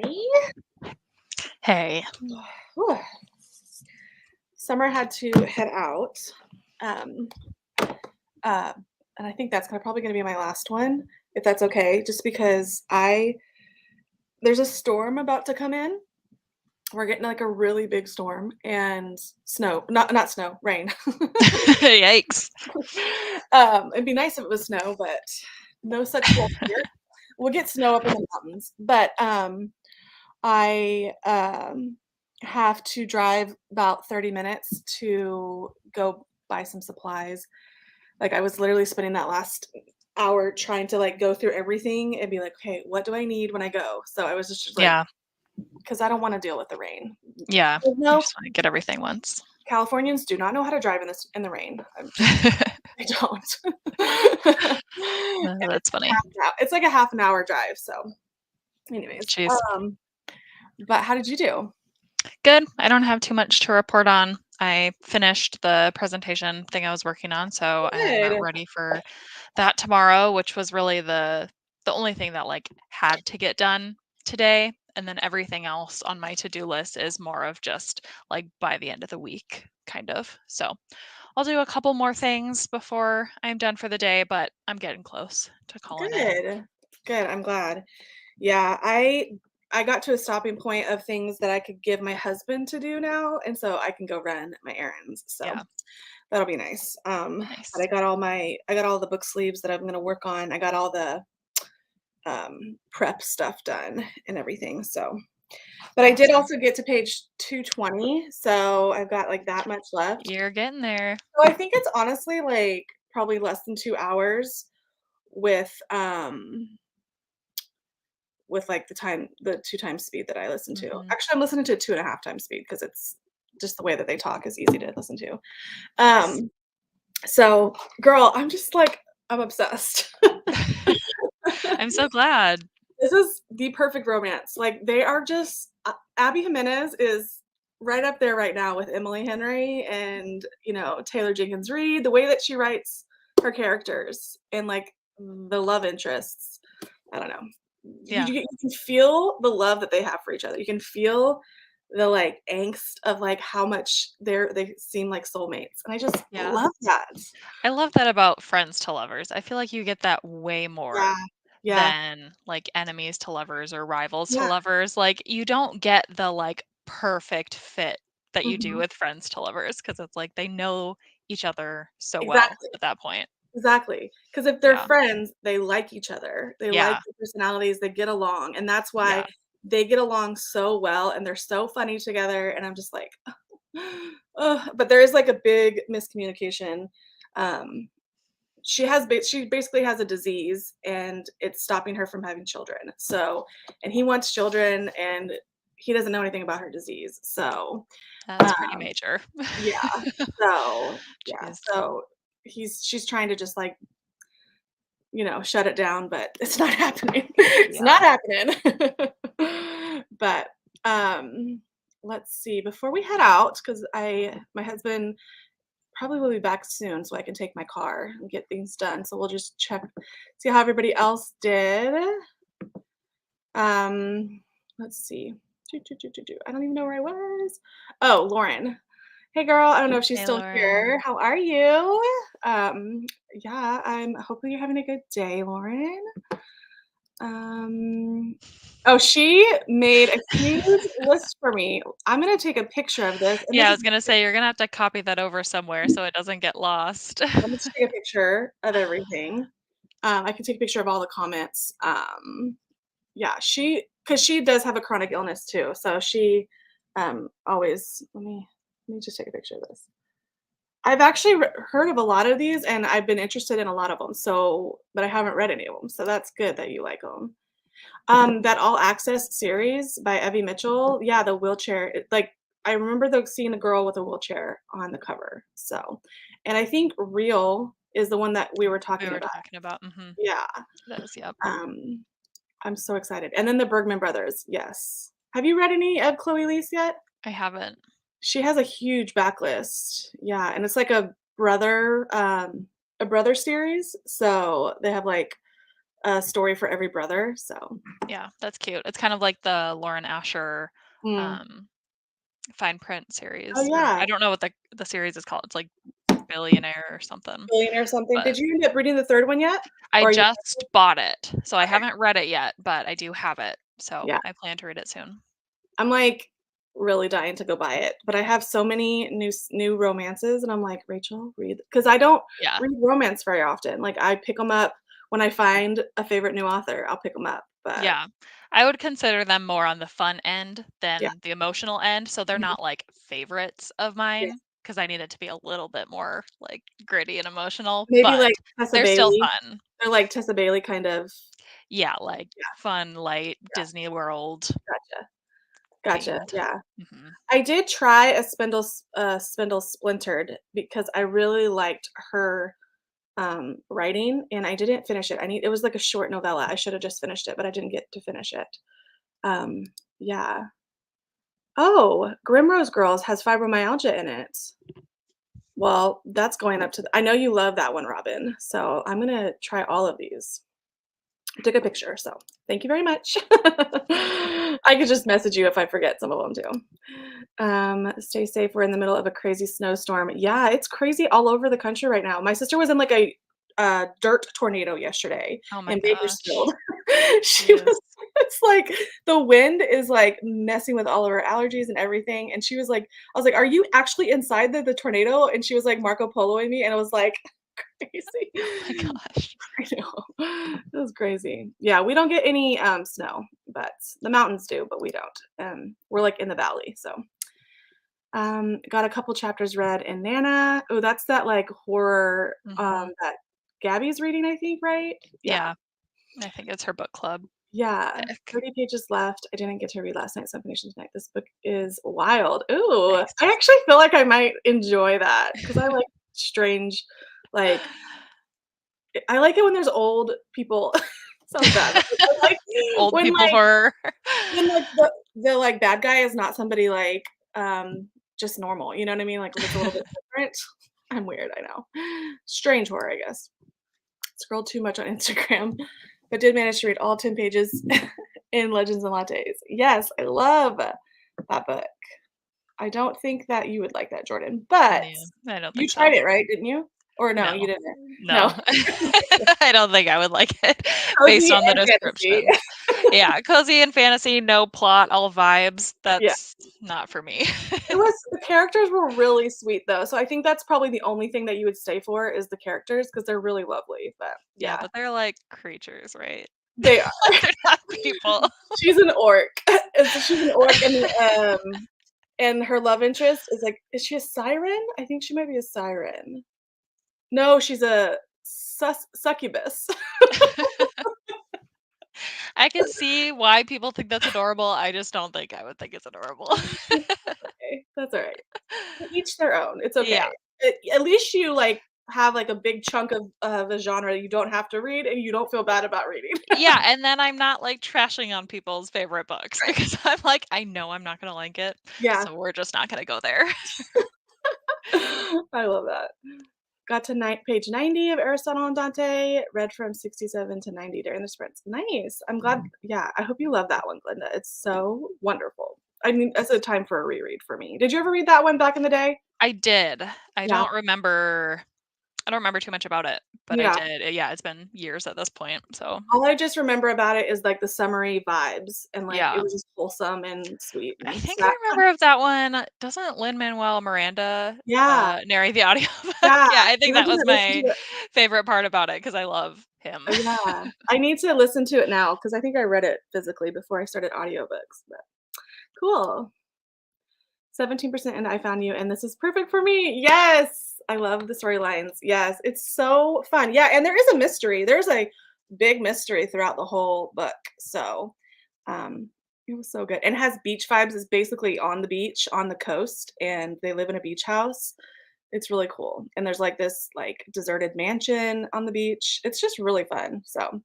Hey. Whew. Summer had to head out. Um, and I think that's probably gonna be my last one, if that's okay, just because there's a storm about to come in. We're getting like a really big storm and snow, not snow, rain. Yikes. It'd be nice if it was snow, but no such luck here. We'll get snow up in the mountains, but I have to drive about 30 minutes to go buy some supplies. Like I was literally spending that last hour trying to like go through everything and be like, okay, what do I need when I go? So I was just like, Yeah. because I don't want to deal with the rain. Yeah. You No, just want to get everything once. Californians do not know how to drive in the rain. I don't. And That's funny. it's like a half an hour drive. So, anyways, Jeez. but how did you do? Good. I don't have too much to report on. I finished the presentation thing I was working on, so I'm Good. ready for that tomorrow, which was really the only thing that like had to get done today. And then everything else on my to-do list is more of just like by the end of the week, kind of. So I'll do a couple more things before I'm done for the day, but I'm getting close to calling it. Good. Good. I'm glad. Yeah, I got to a stopping point of things that I could give my husband to do now, and so I can go run my errands. So Yeah, that'll be nice. But nice. I got all the book sleeves that I'm gonna work on. I got all the prep stuff done and everything. So, but I did Awesome. also get to page 220, so I've got like that much left. You're getting there. So I think it's honestly like probably less than 2 hours with like the 2 times speed that I listen to. Hmm. Actually, I'm listening to 2.5 times speed because it's just the way that they talk is easy to listen to. Nice. So girl, I'm just like, I'm obsessed. I'm so glad. This is the perfect romance. Like they are just Abby Jimenez is right up there right now with Emily Henry and, Taylor Jenkins Reid, the way that she writes her characters and like the love interests. I don't know. Yeah. You can feel the love that they have for each other. You can feel the like angst of like how much they seem like soulmates. And I just Yeah. love that. I love that about friends to lovers. I feel like you get that way Yeah. more Yeah. than like enemies to lovers or rivals to Yeah. lovers. Like you don't get the like perfect fit that you do Mhm. with friends to lovers because it's like they know each other so well Exactly. at that point. Exactly. Because if they're Yeah. friends, they like each other. They like Yeah. their personalities, they get along, and that's why Yeah. they get along so well, and they're so funny together, and I'm just like, ugh, but there is, like, a big miscommunication. Um, she basically has a disease, and it's stopping her from having children, so and he wants children, and he doesn't know anything about her disease, so, That's pretty um, major. yeah, yeah, Jeez. so she's trying to just, like, shut it down, but it's not happening. It's Yeah. not happening. But let's see. Before we head out, because my husband probably will be back soon, so I can take my car and get things done. So we'll just check, see how everybody else did. Let's see. I don't even know where I was. Oh, Lauren. Hey girl, I don't know if she's Hey, still here. Lauren. How are you? Um, yeah, I'm hoping you're having a good day, Lauren. Um, oh, she made a huge list for me. I'm gonna take a picture of this, and Yeah, this I is was gonna say you're gonna have to copy that over somewhere so it doesn't get lost. let me just take a picture of everything. I can take a picture of all the comments. Yeah, because she does have a chronic illness too, so she always let me just take a picture of this. I've actually heard of a lot of these, and I've been interested in a lot of them. So, but I haven't read any of them. So that's good that you like them. That All Access series by Evie Mitchell. Yeah, the wheelchair. Like I remember seeing a girl with a wheelchair on the cover. So, and I think Real is the one that we were We talking were about. talking about Yeah. those, yep. Um, I'm so excited. And then the Bergman brothers. Yes. Have you read any of Chloe Lease yet? I haven't. She has a huge backlist. Yeah, and it's like a brother series. So they have like a story for every brother. So, Yeah, that's cute. It's kind of like the Lauren Asher, mm. um, Fine Print Oh series, or yeah, I don't know what the series is called. It's like Billionaire or something, Billionaire or something. but Did you end up reading the third one yet? I Or you? just bought it, so I Okay, haven't read it yet, but I do have it, so yeah. I plan to read it soon. I'm like really dying to go buy it, but I have so many new romances, and I'm like, Rachel, read because I don't Yeah. read romance very often. Like I pick them up when I find a favorite new author. I'll pick them up, but Yeah. I would consider them more on the fun end yeah, than the emotional end, so they're mhm, not, like, favorites of yeah. mine because I need it to be a little bit more, like, gritty and emotional, Maybe but like Tessa they're still Bailey. fun. They're like Tessa Bailey kind of. Yeah, like, Yeah, fun, light, yeah. Disney World Gotcha, gotcha. themed. Yeah. Mhm. I did try a Spindle Splintered because I really liked her writing, and I didn't finish it. It was like a short novella. I should have just finished it, but I didn't get to finish it. Um, yeah. Oh, Grimrose Girls has fibromyalgia in it. Well, that's going up to I know you love that one, Robin. So I'm gonna try all of these. I took a picture, so thank you very much. I could just message you if I forget some of them too. Stay safe. We're in the middle of a crazy snowstorm. Yeah, it's crazy all over the country right now. My sister was in like a dirt tornado yesterday Oh my in gosh. Bakersfield. She was. Yes. It's like the wind is like messing with all of her allergies and everything. And she was like, I was like, "Are you actually inside the tornado?" And she was like Marco Poloing me, and I was like, Oh my crazy. gosh. I know. It was crazy. Yeah, we don't get any, snow, but the mountains do, but we don't. We're, like, in the valley, so, got a couple chapters read in Nana. Oh, that's that, like, horror, Mhm. that Gabby's reading, I think, right? Yeah. Yeah, I think it's her book club Yeah. pick. 30 pages left. I didn't get to read last night, so I'm finishing tonight. This book is wild. Ooh, Nice. I actually feel like I might enjoy that because I like strange, like I like it when there's old people sounds bad, but, like, I like Old when, people like horror. like, like, bad guy is not somebody, like, just normal, you know what I mean? Like, when it's a little bit different. I'm weird, I know. Strange horror, I guess. Scrolled too much on Instagram, but did manage to read all 10 pages in Legends and Lattes. Yes, I love that book. I don't think that you would like that, Jordan, but Yeah, I don't you think so. tried it, right? Didn't you? Or no, you No. didn't? No. No. I don't think I would like it based Cozy on the and fantasy. description. Yeah, cozy and fantasy, no plot, all vibes. Yeah. That's not for me. The characters were really sweet though, so I think that's probably the only thing that you would stay for is the characters because 'cause they're really lovely, but Yeah, yeah, but they're like creatures, right? they are. They're not people. She's an orc. And so she's an orc and her love interest is she a siren? I think she might be a siren. No, she's a succubus. I can see why people think that's adorable. I just don't think I would think it's adorable. Okay, that's alright. To each their own, it's okay. Yeah. At least you, like, have, like, a big chunk of a genre you don't have to read and you don't feel bad about reading. Yeah, and then I'm not, like, trashing on people's favorite books Right. because I'm like, "I know I'm not gonna like it, Yeah. so we're just not gonna go there." I love that. Got to page 90 of Aristotle and Dante, read from 67 to 90 during the sprints. Nice. I'm glad. Yeah, I hope you love that one, Glinda. It's so wonderful. I mean, that's a time for a reread for me. Did you ever read that one back in the day? I did. I Yeah. don't remember I don't remember too much about it, but I Yeah. did. Yeah, it's been years at this point, so All I just remember about it is like the summery vibes and like it yeah. was just wholesome and sweet I and think sad. I remember of that one. Doesn't Lin-Manuel Miranda, Yeah. narrate the audiobook? Yeah. Yeah, I think And I that was didn't listen my to it. favorite part about it because I love him. Yeah. I need to listen to it now because I think I read it physically before I started audiobooks. But cool. 17% and I found you, and this is perfect for me. Yes. I love the storylines. Yes. It's so fun. Yeah. And there is a mystery. There's a big mystery throughout the whole book. So um it was so good. And has beach vibes. It's basically on the beach, on the coast, and they live in a beach house. It's really cool. And there's like this like deserted mansion on the beach. It's just really fun. So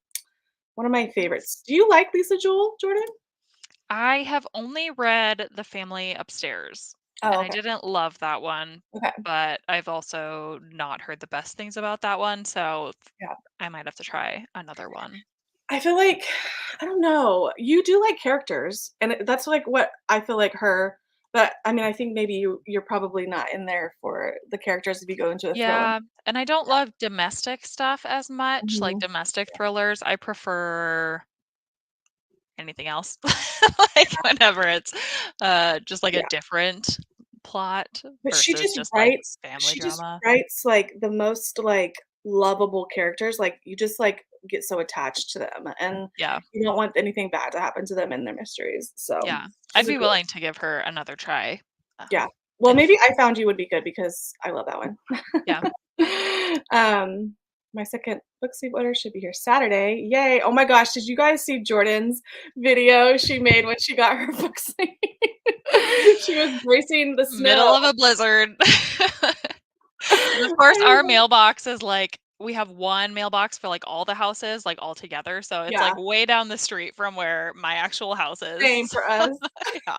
one of my Nice. favorites. Do you like Lisa Jewell, Jordan? I have only read The Family Upstairs, Oh, and I okay. didn't love that one, Okay. but I've also not heard the best things about that one, so Yeah. I might have to try another one. I feel like I don't know. You do like characters, and that's like what I feel like her. But I mean, I think maybe you're probably not in there for the characters if you go into a thriller. Yeah, and I don't love domestic stuff as much, like Mhm. domestic thrillers. I prefer anything else. Like, whenever it's, just, like, a Yeah. different plot But versus just, like, family she just drama. writes, like, the most, like, lovable characters, like, you just, like, get so attached to them, and Yeah, you don't want anything bad to happen to them in their mysteries, so yeah. I'd she's a be good willing to give her another try, yeah. Well, if maybe I Found You would be good because I love that one. yeah. Um, my second book sleep order should be here Saturday, yay. Oh my gosh, did you guys see Jordan's video she made when she got her book sleep? She was bracing the Middle snow. of a blizzard. And, of course, our mailbox is, like we have one mailbox for, like, all the houses, like, all together, so it's, Yeah, like, way down the street from where my actual house is. same for us. Yeah.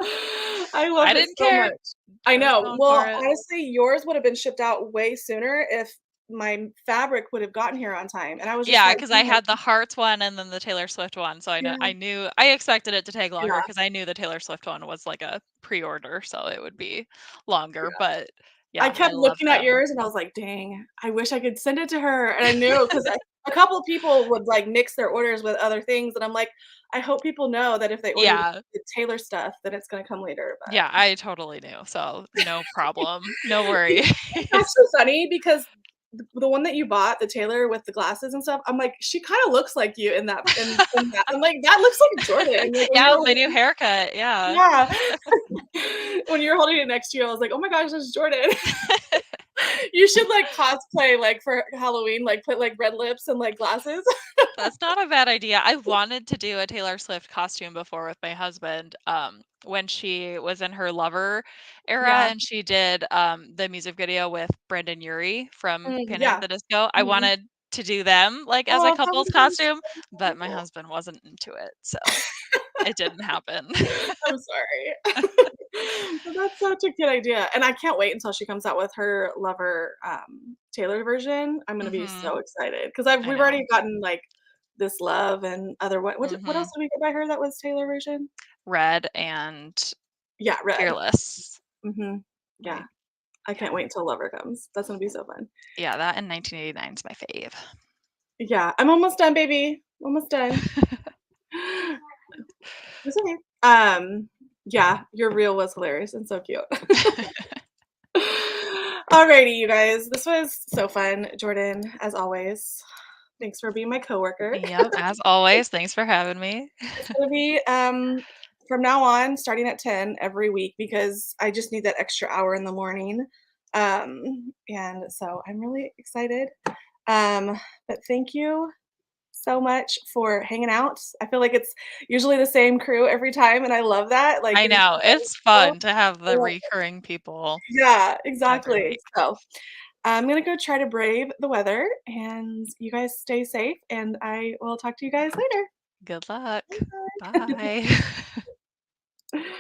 I I love it didn't so care. much. I I was know. going for Well, it. honestly, yours would have been shipped out way sooner if my fabric would have gotten here on time, and I was just Yeah, like, because I "Man." had the Hearts one and then the Taylor Swift one, so Yeah, I knew I expected it to take longer yeah, because I knew the Taylor Swift one was, like, a pre-order, so it would be longer, yeah. but I yeah, I kept love looking at them. yours and I was like, "Dang, I wish I could send it to her," and I knew 'cause a couple people would, like, mix their orders with other things, and I'm like, "I hope people know that if they order Yeah. the Taylor stuff, that it's gonna come later," but Yeah, I totally knew, so no problem, no you worries. know, it's so funny because the one that you bought, the Taylor with the glasses and stuff, I'm like, "She kinda looks like you in that." I'm like, "That looks like Jordan." Like, when you Yeah, were with my new haircut, yeah. yeah. When you were holding it next to you, I was like, "Oh my gosh, that's Jordan." You should, like, cosplay, like, for Halloween, like, put, like, red lips and, like, glasses. That's not a bad idea. I wanted to do a Taylor Swift costume before with my husband, when she was in her Lover era Yeah. and she did, the music video with Brendon Urie from Panic! At Yeah. the Disco. I Mhm. wanted to do them, like, as a Oh, that couple's would've been costume, so but my cool. husband wasn't into it, so it didn't happen. I'm sorry. But that's such a good idea, and I can't wait until she comes out with her Lover, tailored version. I'm gonna be Mhm. so excited 'cause I've I we've know. already gotten, like, This Love and other what else Mhm. did we get by her that was Taylor version? Red and Yeah, Red. Fearless. Mhm. Yeah. Right. I Yeah. can't wait until Lover comes. That's gonna be so fun. Yeah, that and 1989 is my fave. Yeah, I'm almost done, baby. Almost done. It's okay. Yeah, your reel was hilarious and so cute. Alrighty, you guys. This was so fun, Jordan, as always. Thanks for being my coworker. Yep, as always, thanks for having me. It's gonna be from now on, starting at 10 every week because I just need that extra hour in the morning. And so I'm really excited. But thank you so much for hanging out. I feel like it's usually the same crew every time, and I love that. Like I getting to know, know new it's people. fun to have I the love recurring people yeah, every exactly. week. So I'm gonna go try to brave the weather, and you guys stay safe, and I will talk to you guys later. Good luck. Bye. Bye.